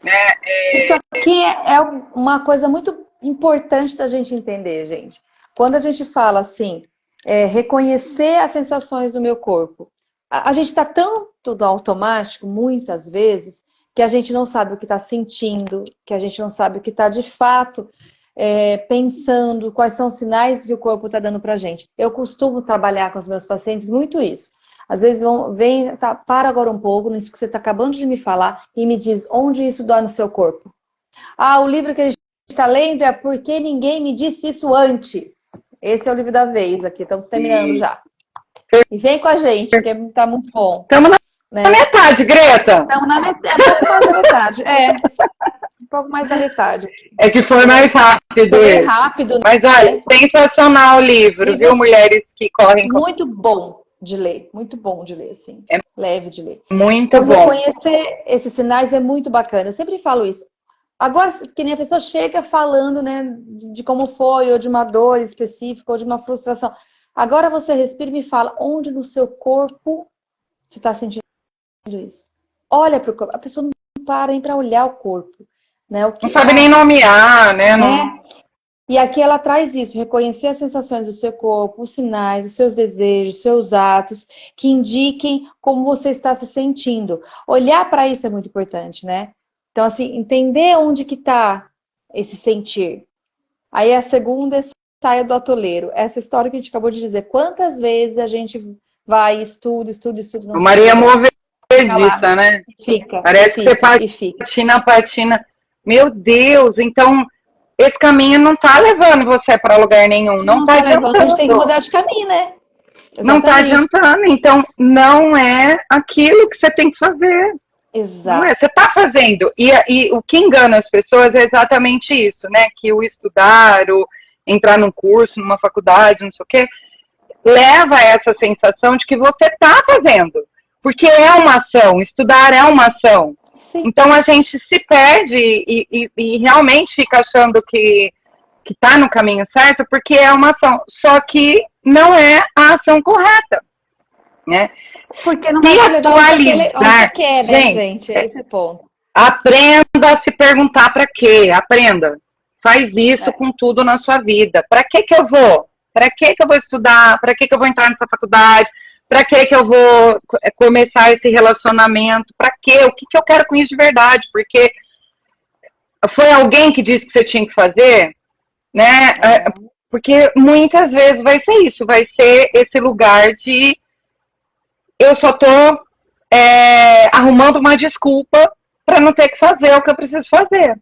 né? Isso aqui é uma coisa muito importante da gente entender, gente. Quando a gente fala assim, reconhecer as sensações do meu corpo, a gente está tanto no automático, muitas vezes, que a gente não sabe o que está sentindo, que a gente não sabe o que está de fato pensando, quais são os sinais que o corpo está dando para a gente. Eu costumo trabalhar com os meus pacientes muito isso. Às vezes para agora um pouco, nisso que você está acabando de me falar, e me diz onde isso dói no seu corpo. O livro que a gente está lendo é Porque Ninguém Me Disse Isso Antes. Esse é o livro da vez aqui, estamos terminando já. E vem com a gente, porque tá muito bom. Estamos na metade, Greta. Estamos na metade, um pouco mais da metade. Um pouco mais da metade. É que foi mais rápido. Foi rápido. Mas olha, sensacional o livro, viu, Mulheres que Correm com... Muito bom. de ler, muito bom de ler, assim, É leve de ler. muito Então, bom. reconhecer esses sinais é muito bacana. Eu sempre falo isso. Agora, que nem a pessoa chega falando, né, de como foi, ou de uma dor específica, ou de uma frustração. Agora você respira e me fala onde no seu corpo você está sentindo isso. Olha para o corpo. A pessoa não para nem para olhar o corpo. Né? O que, não sabe nem nomear, né? Não... E aqui ela traz isso, reconhecer as sensações do seu corpo, os sinais, os seus desejos, os seus atos, que indiquem como você está se sentindo. Olhar para isso é muito importante, né? Então, assim, entender onde que está esse sentir. Aí a segunda é saia do atoleiro. Essa história que a gente acabou de dizer. Quantas vezes a gente vai, estuda, O Maria movediça, né? Fica. Parece que você patina. Meu Deus, então esse caminho não tá levando você para lugar nenhum. Se não tá levando, a gente tem que mudar de caminho, né? Exatamente. Não tá adiantando. Então, não é aquilo que você tem que fazer. Exato. Não é, você tá fazendo. E o que engana as pessoas é exatamente isso, né? Que o estudar, o entrar num curso, numa faculdade, não sei o quê, leva a essa sensação de que você tá fazendo. Porque é uma ação, estudar é uma ação. Sim. Então a gente se perde e realmente fica achando que está no caminho certo, porque é uma ação. Só que não é a ação correta. Né? Porque não vai atualizar onde quer, né, gente? Esse é o ponto. Aprenda a se perguntar para quê. Aprenda. Faz isso com tudo na sua vida. Para que eu vou? Para que eu vou estudar? Para que eu vou entrar nessa faculdade? Para que eu vou começar esse relacionamento? Para quê? O que eu quero com isso de verdade? Porque foi alguém que disse que você tinha que fazer, né? Porque muitas vezes vai ser isso, vai ser esse lugar de eu só tô arrumando uma desculpa para não ter que fazer o que eu preciso fazer,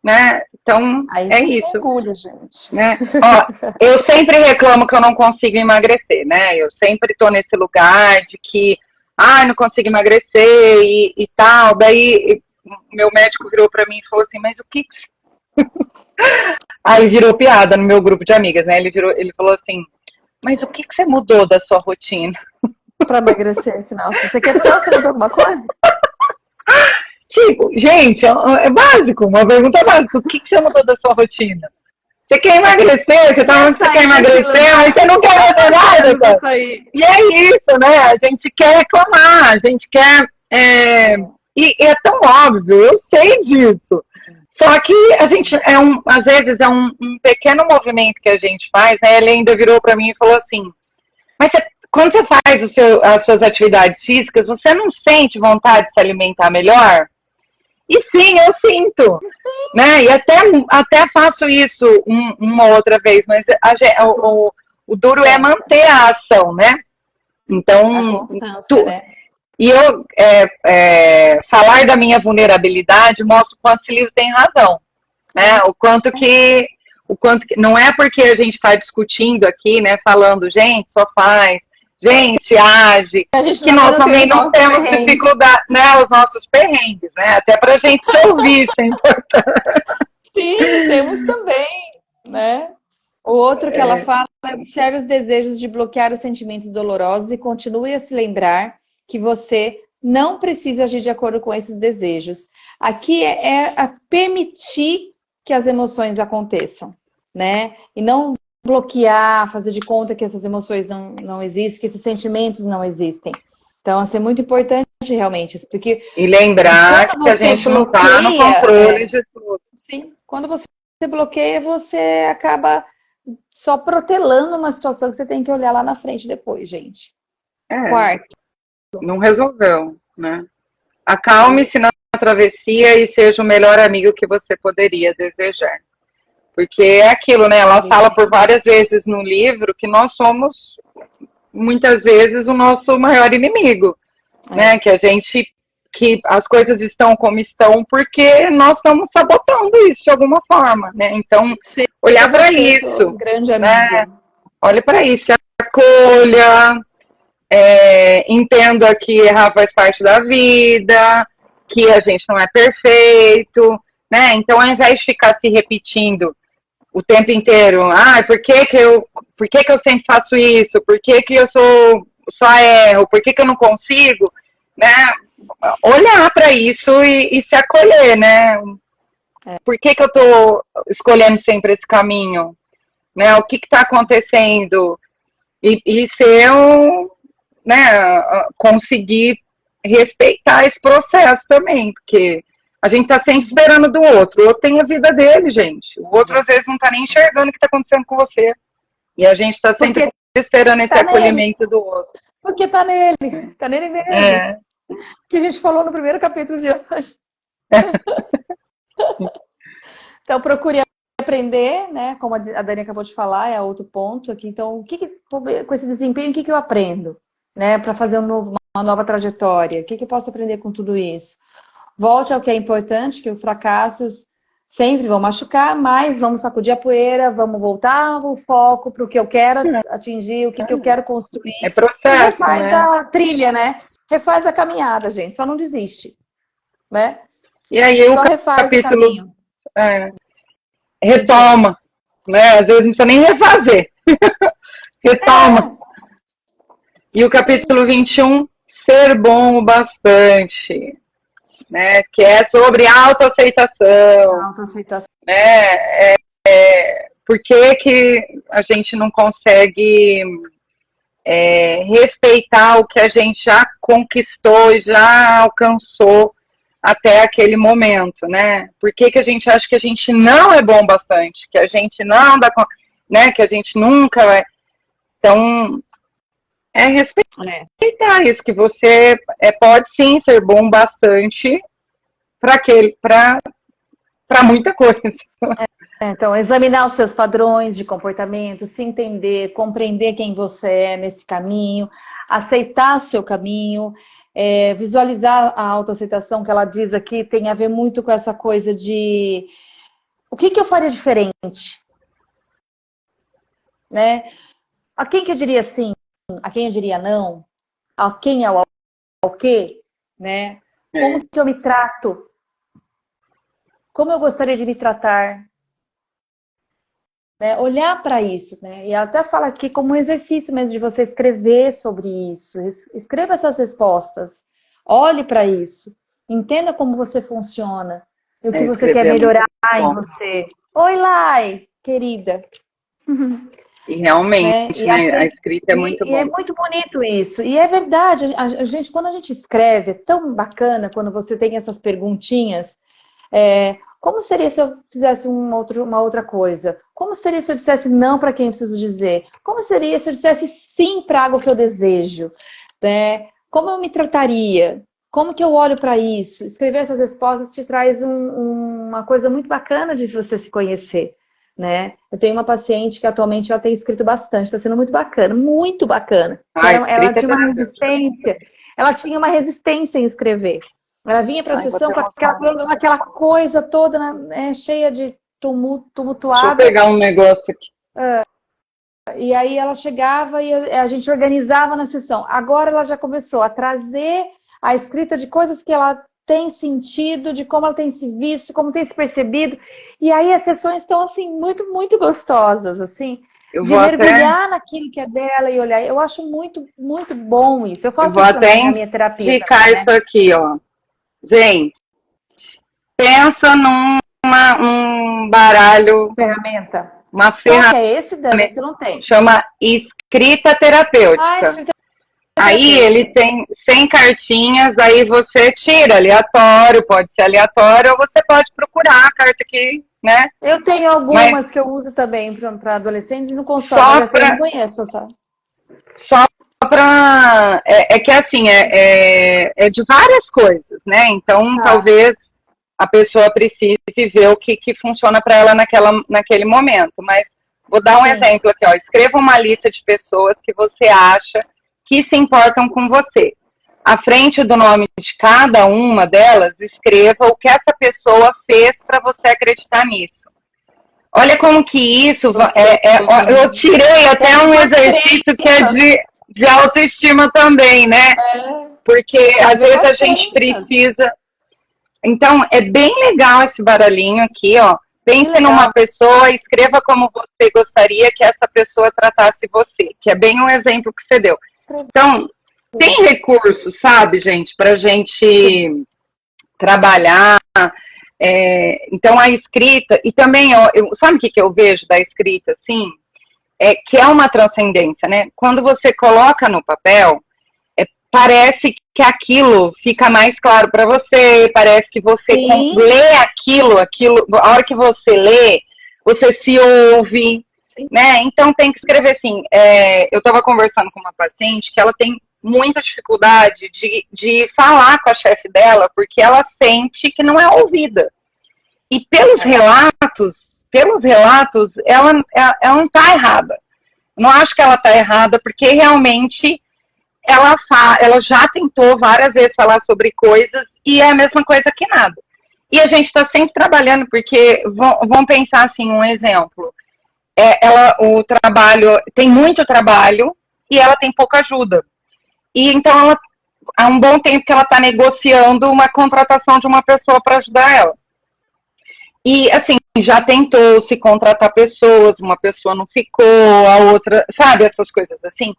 né? Então, aí é isso. Orgulho, gente. Né? Ó, eu sempre reclamo que eu não consigo emagrecer, né? Eu sempre tô nesse lugar de que, não consigo emagrecer e tal. Daí, meu médico virou para mim e falou assim, mas o que Aí virou piada no meu grupo de amigas, né? Ele falou assim, mas o que você mudou da sua rotina? Pra emagrecer, afinal. Se você quer tanto, você mudou alguma coisa? Tipo, gente, é básico, uma pergunta básica. O que você mudou da sua rotina? Você quer emagrecer, você tá falando que você quer emagrecer, mas você não quer fazer nada, cara. E é isso, né? A gente quer reclamar, a gente quer... E é tão óbvio, eu sei disso. Só que a gente, às vezes, é um pequeno movimento que a gente faz, né? Ele ainda virou pra mim e falou assim, mas quando você faz as suas atividades físicas, você não sente vontade de se alimentar melhor? E sim, eu sinto. Sim. Né? E até faço isso uma outra vez, mas o duro é manter a ação, né? Então, a constância, né? E eu falar da minha vulnerabilidade mostra o quanto o Cilívio tem razão. Né? O quanto que não é porque a gente está discutindo aqui, né? Falando, gente, só faz. Gente, age, que nós também não temos dificuldade, né, os nossos perrengues, né, até pra gente se ouvir, isso é importante. Sim, temos também, né. O outro que ela fala é observe os desejos de bloquear os sentimentos dolorosos e continue a se lembrar que você não precisa agir de acordo com esses desejos. Aqui é permitir que as emoções aconteçam, né, e não bloquear, fazer de conta que essas emoções não existem, que esses sentimentos não existem. Então, assim, é muito importante realmente isso, porque... E lembrar que a gente não está no controle de tudo. Sim, quando você bloqueia, você acaba só protelando uma situação que você tem que olhar lá na frente depois, gente. Quarto. Não resolveu, né? Acalme-se na travessia e seja o melhor amigo que você poderia desejar. Porque é aquilo, né? Ela fala por várias vezes no livro que nós somos, muitas vezes, o nosso maior inimigo. Né? Que as coisas estão como estão porque nós estamos sabotando isso de alguma forma, né? Então, olhar para isso. Um grande amigo. Né? Olhe para isso, acolha, entenda que errar faz parte da vida, que a gente não é perfeito, né? Então, ao invés de ficar se repetindo o tempo inteiro, por que eu sempre faço isso? Por que eu sou só erro, por que que eu não consigo, né? Olhar para isso e se acolher, né? Por que que eu estou escolhendo sempre esse caminho? Né? O que está acontecendo? E ser né, conseguir respeitar esse processo também, porque a gente está sempre esperando do outro. O outro tem a vida dele, gente. O outro, às vezes, não está nem enxergando o que está acontecendo com você. E a gente está sempre esperando esse acolhimento do outro. Porque tá nele. Tá nele mesmo. Que a gente falou no primeiro capítulo de hoje. Então, procure aprender, né? Como a Dani acabou de falar, é outro ponto aqui. Então, com esse desempenho, o que eu aprendo? Né, para fazer uma nova trajetória. O que eu posso aprender com tudo isso? Volte ao que é importante, que os fracassos sempre vão machucar, mas vamos sacudir a poeira, vamos voltar o foco para o que eu quero atingir, o que eu quero construir. É processo, e refaz a trilha, né? Refaz a caminhada, gente. Só não desiste, né? E aí só refaz capítulo, o caminho. Retoma, né? Às vezes não precisa nem refazer. Retoma. E o capítulo 21, ser bom o bastante, né? Que é sobre autoaceitação. Autoaceitação. Né? Por que a gente não consegue respeitar o que a gente já conquistou, já alcançou até aquele momento, né? Por que a gente acha que a gente não é bom bastante, que a gente não dá, né? Que a gente nunca vai. Então, respeitar isso, que você pode sim ser bom bastante para muita coisa. Então, examinar os seus padrões de comportamento, se entender, compreender quem você é nesse caminho, aceitar o seu caminho, visualizar a autoaceitação que ela diz aqui tem a ver muito com essa coisa de o que eu faria diferente, né? A quem que eu diria sim? A quem eu diria não? A quem é o quê? Né? Como que eu me trato? Como eu gostaria de me tratar? Né? Olhar para isso, né? E ela até fala aqui como um exercício mesmo de você escrever sobre isso. Escreva essas respostas. Olhe para isso. Entenda como você funciona. E o que você quer melhorar em você. Oi, Lai, querida. E realmente, né? A escrita é muito boa. E é muito bonito isso. E é verdade, quando a gente escreve, é tão bacana quando você tem essas perguntinhas. Como seria se eu fizesse uma outra coisa? Como seria se eu dissesse não para quem eu preciso dizer? Como seria se eu dissesse sim para algo que eu desejo? Né? Como eu me trataria? Como que eu olho para isso? Escrever essas respostas te traz uma coisa muito bacana de você se conhecer. Né? Eu tenho uma paciente que atualmente ela tem escrito bastante, está sendo muito bacana, muito bacana. Ela tinha uma resistência, em escrever. Ela vinha para a sessão com aquela coisa toda cheia de tumultuada. Deixa eu pegar um negócio aqui. E aí ela chegava e a gente organizava na sessão. Agora ela já começou a trazer a escrita de coisas que ela tem sentido, de como ela tem se visto, como tem se percebido. E aí as sessões estão, assim, muito, muito gostosas, assim, de mergulhar naquilo que é dela e olhar. Eu acho muito, muito bom isso. Eu faço isso na minha terapia. Vou até indicar isso aqui, ó. Gente, pensa num baralho... Ferramenta. Uma ferramenta. Qual que é esse, Dani? Você não tem. Chama escrita terapêutica. Aí ele tem 100 cartinhas, aí você tira aleatório, pode ser aleatório, ou você pode procurar a carta que, né? Eu tenho algumas que eu uso também para adolescentes e no consultório, eu não conheço, sabe? Só para... que assim, é de várias coisas, né? Então, talvez a pessoa precise ver o que funciona para ela naquele momento. Mas vou dar um exemplo aqui, ó. Escreva uma lista de pessoas que você acha que se importam com você. À frente do nome de cada uma delas, escreva o que essa pessoa fez para você acreditar nisso. Olha como que isso... eu tirei até um exercício que é de autoestima também, né? Porque às vezes a gente precisa... Então, é bem legal esse baralhinho aqui, ó. Pense numa pessoa, escreva como você gostaria que essa pessoa tratasse você, que é bem um exemplo que você deu. Então, tem recursos, sabe, gente, para a gente trabalhar. Então, a escrita, e também, sabe o que eu vejo da escrita, assim? Que é uma transcendência, né? Quando você coloca no papel, parece que aquilo fica mais claro para você, parece que você lê aquilo, a hora que você lê, você se ouve, né? Então tem que escrever assim. Eu estava conversando com uma paciente que ela tem muita dificuldade de falar com a chefe dela, porque ela sente que não é ouvida. E pelos relatos, ela não está errada. Não acho que ela está errada, porque realmente ela já tentou várias vezes falar sobre coisas e é a mesma coisa que nada. E a gente está sempre trabalhando, porque vamos pensar assim, um exemplo. O trabalho, tem muito trabalho e ela tem pouca ajuda. E então há um bom tempo que ela está negociando uma contratação de uma pessoa para ajudar ela. E assim, já tentou se contratar pessoas, uma pessoa não ficou, a outra, sabe, essas coisas assim.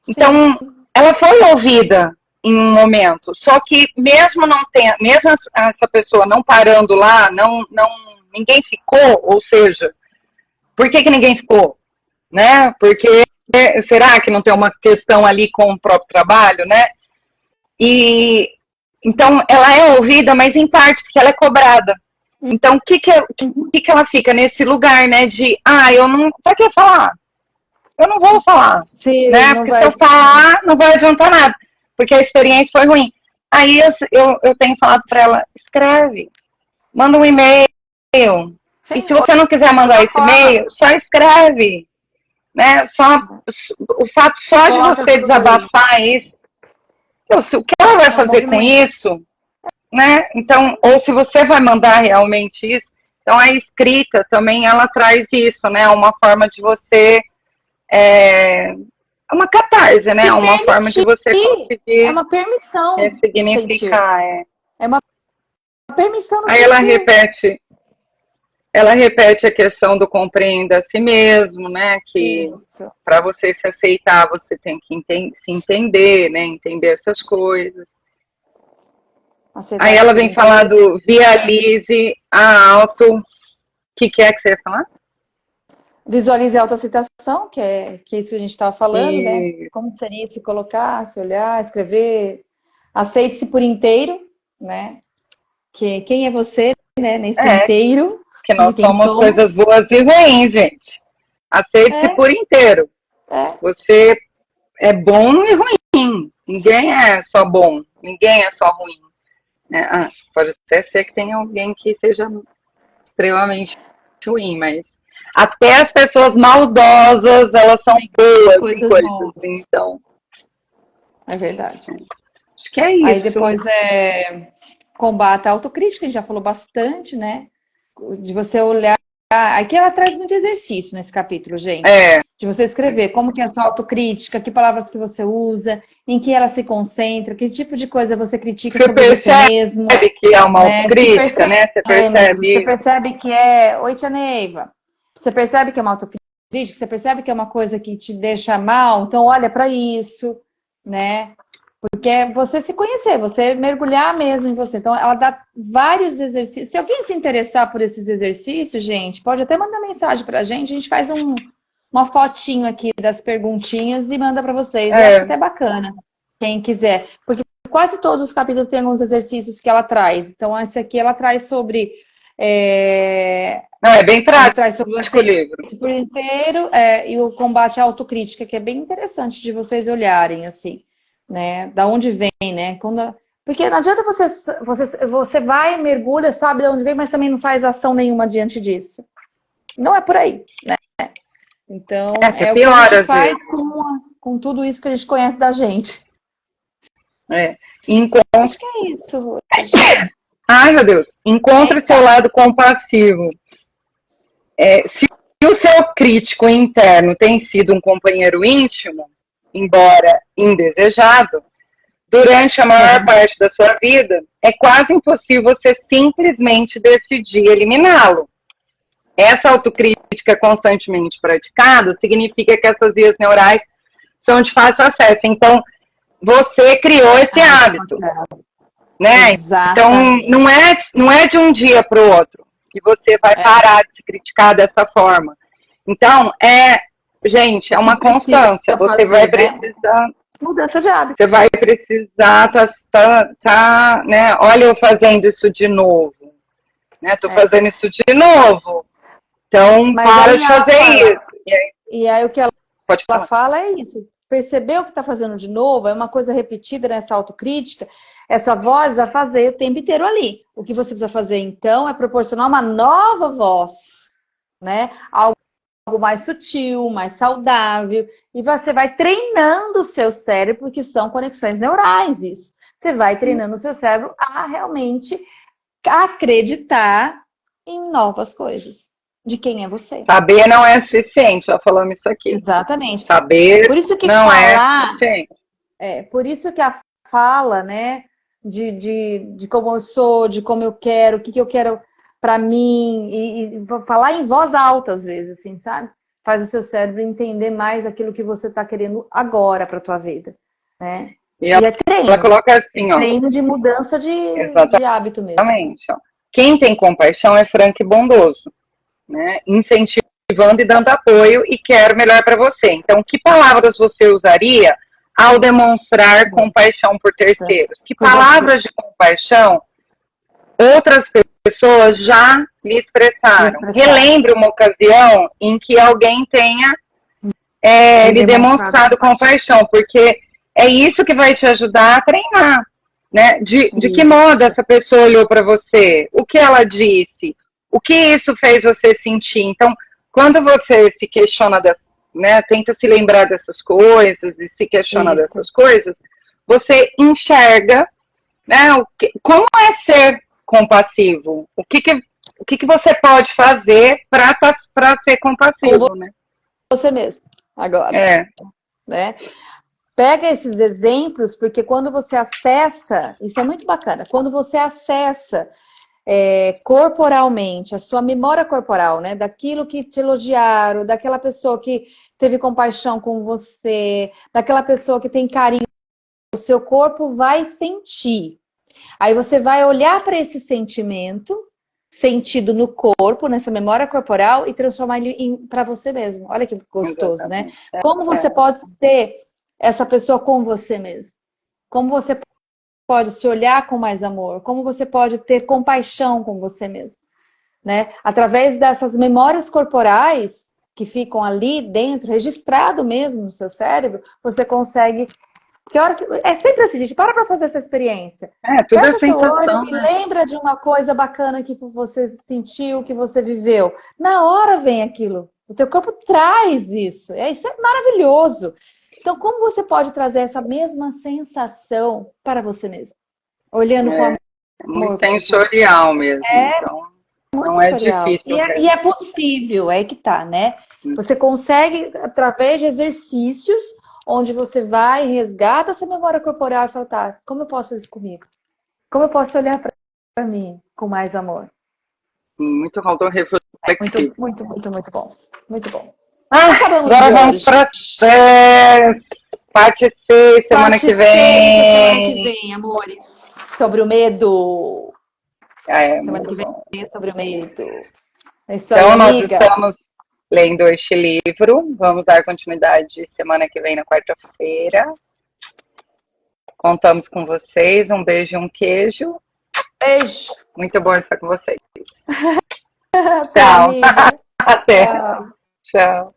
Sim. Então, ela foi ouvida em um momento, só que mesmo essa pessoa não parando lá, ninguém ficou, ou seja, por que ninguém ficou? Né? Porque será que não tem uma questão ali com o próprio trabalho, né? E então ela é ouvida, mas em parte porque ela é cobrada. Então o que ela fica nesse lugar, né? De eu não, pra que falar? Eu não vou falar, sim, né? Porque se eu falar, não vai adiantar nada, porque a experiência foi ruim. Aí eu tenho falado para ela, escreve, manda um e-mail. Sim, e se você não quiser mandar esse e-mail, só escreve, né? O fato só de você desabafar isso, o que ela vai fazer com isso, né? Então, ou se você vai mandar realmente isso, então a escrita também ela traz isso, né? Uma forma de você uma catarse, né? Uma forma de você conseguir. É uma permissão. Significar. É uma permissão. Aí ela repete a questão do compreenda a si mesmo, né? Que para você se aceitar, você tem que se entender, né? Entender essas coisas. Aí ela vem falar do vialize a auto. O que é que você ia falar? Visualize a autoaceitação, que é isso que a gente estava falando, né? Como seria se colocar, se olhar, escrever. Aceite-se por inteiro, né? Que quem é você, né? Nesse inteiro. Que nós somos coisas boas e ruins, gente. Aceite-se por inteiro. Você é bom e ruim. Ninguém é só bom. Ninguém é só ruim. Pode até ser que tenha alguém que seja extremamente ruim, mas até as pessoas maldosas, elas são boas em coisas. Então. É verdade. Acho que é isso. Aí depois combate a autocrítica, a gente já falou bastante, né? De você olhar. Aqui ela traz muito exercício nesse capítulo, gente. De você escrever como que é a sua autocrítica, que palavras que você usa, em que ela se concentra, que tipo de coisa você critica sobre você mesmo. Você percebe que é uma autocrítica, né? Você percebe. Você percebe que é... Oi, tia Neiva. Você percebe que é uma autocrítica, você percebe que é uma coisa que te deixa mal, então olha para isso, né? Porque é você se conhecer, você mergulhar mesmo em você. Então, ela dá vários exercícios. Se alguém se interessar por esses exercícios, gente, pode até mandar mensagem pra gente. A gente faz uma fotinho aqui das perguntinhas e manda pra vocês. Eu acho até bacana, quem quiser. Porque quase todos os capítulos têm alguns exercícios que ela traz. Então, esse aqui ela traz sobre... Não, é bem prático. Traz sobre o livro por inteiro e o combate à autocrítica, que é bem interessante de vocês olharem, assim. Né? Da onde vem, né? Porque não adianta você vai, mergulha, sabe de onde vem, mas também não faz ação nenhuma diante disso. Não é por aí, né? Então, é o que a gente faz com tudo isso que a gente conhece da gente. Acho que é isso. Ai, meu Deus. Encontre o seu lado compassivo. Se o seu crítico interno tem sido um companheiro íntimo, embora indesejado, durante a maior parte da sua vida, é quase impossível você simplesmente decidir eliminá-lo. Essa autocrítica constantemente praticada significa que essas vias neurais são de fácil acesso. Então, você criou esse hábito, né? Exatamente. Então, não é de um dia para o outro que você vai parar de se criticar dessa forma. Então, gente, é uma constância. Você vai precisar... Mudança de hábito. Você vai precisar né? Olha, eu fazendo isso de novo. Né? Tô fazendo isso de novo. Então, para de fazer isso. E aí o que ela fala é isso. Percebeu que está fazendo de novo, é uma coisa repetida nessa autocrítica, essa voz vai fazer o tempo inteiro ali. O que você precisa fazer, então, é proporcionar uma nova voz, né? Algo mais sutil, mais saudável, e você vai treinando o seu cérebro, porque são conexões neurais isso. Você vai treinando o seu cérebro a realmente acreditar em novas coisas. De quem é você. Saber não é suficiente, já falamos isso aqui. Exatamente. Saber por isso que não é suficiente. Por isso que a fala, né, de como eu sou, de como eu quero, o que eu quero para mim, e falar em voz alta às vezes, assim, sabe? Faz o seu cérebro entender mais aquilo que você está querendo agora para a tua vida, né? E é treino. Ela coloca assim, ó. Treino de mudança de hábito mesmo. Exatamente. Ó. Quem tem compaixão é franco e bondoso. Né, incentivando e dando apoio e quero melhor para você. Então, que palavras você usaria ao demonstrar compaixão por terceiros? Que palavras de compaixão outras pessoas já lhe expressaram? Relembre uma ocasião em que alguém tenha lhe demonstrado compaixão, porque é isso que vai te ajudar a treinar. Né? De que modo essa pessoa olhou para você? O que ela disse? O que isso fez você sentir? Então, quando você se questiona, né, tenta se lembrar dessas coisas e se questiona dessas coisas, você enxerga, né, como é ser compassivo? O que você pode fazer para ser compassivo? Né? Você mesmo, agora. Né? Pega esses exemplos, porque quando você acessa, isso é muito bacana, quando você acessa corporalmente, a sua memória corporal, né? Daquilo que te elogiaram, daquela pessoa que teve compaixão com você, daquela pessoa que tem carinho, o seu corpo vai sentir. Aí você vai olhar para esse sentimento, sentido no corpo, nessa memória corporal, e transformar ele para você mesmo. Olha que gostoso, né? Como você pode ser essa pessoa com você mesmo? Como você pode se olhar com mais amor? Como você pode ter compaixão com você mesmo? Né? Através dessas memórias corporais que ficam ali dentro, registrado mesmo no seu cérebro, você consegue... É sempre assim, gente, para fazer essa experiência. Tudo Fecha é sensação, e lembra de uma coisa bacana que você sentiu, que você viveu. Na hora vem aquilo. O teu corpo traz isso. Isso é maravilhoso. Então, como você pode trazer essa mesma sensação para você mesmo? Olhando com amor. Muito sensorial mesmo. Então, muito não sensorial. É difícil. E é possível, é que tá, né? Você consegue, através de exercícios, onde você vai e resgata essa memória corporal e fala, tá, como eu posso fazer isso comigo? Como eu posso olhar para mim com mais amor? Muito reflexivo. Muito bom. Muito bom. Agora vamos para parte 6, semana que vem. Semana que vem, amores. Sobre o medo. Semana que vem sobre o medo. É isso aí, então, amiga. nós estamos lendo este livro. Vamos dar continuidade semana que vem, na quarta-feira. Contamos com vocês. Um beijo e um queijo. Beijo. Muito bom estar com vocês. Tchau. Até. Tchau.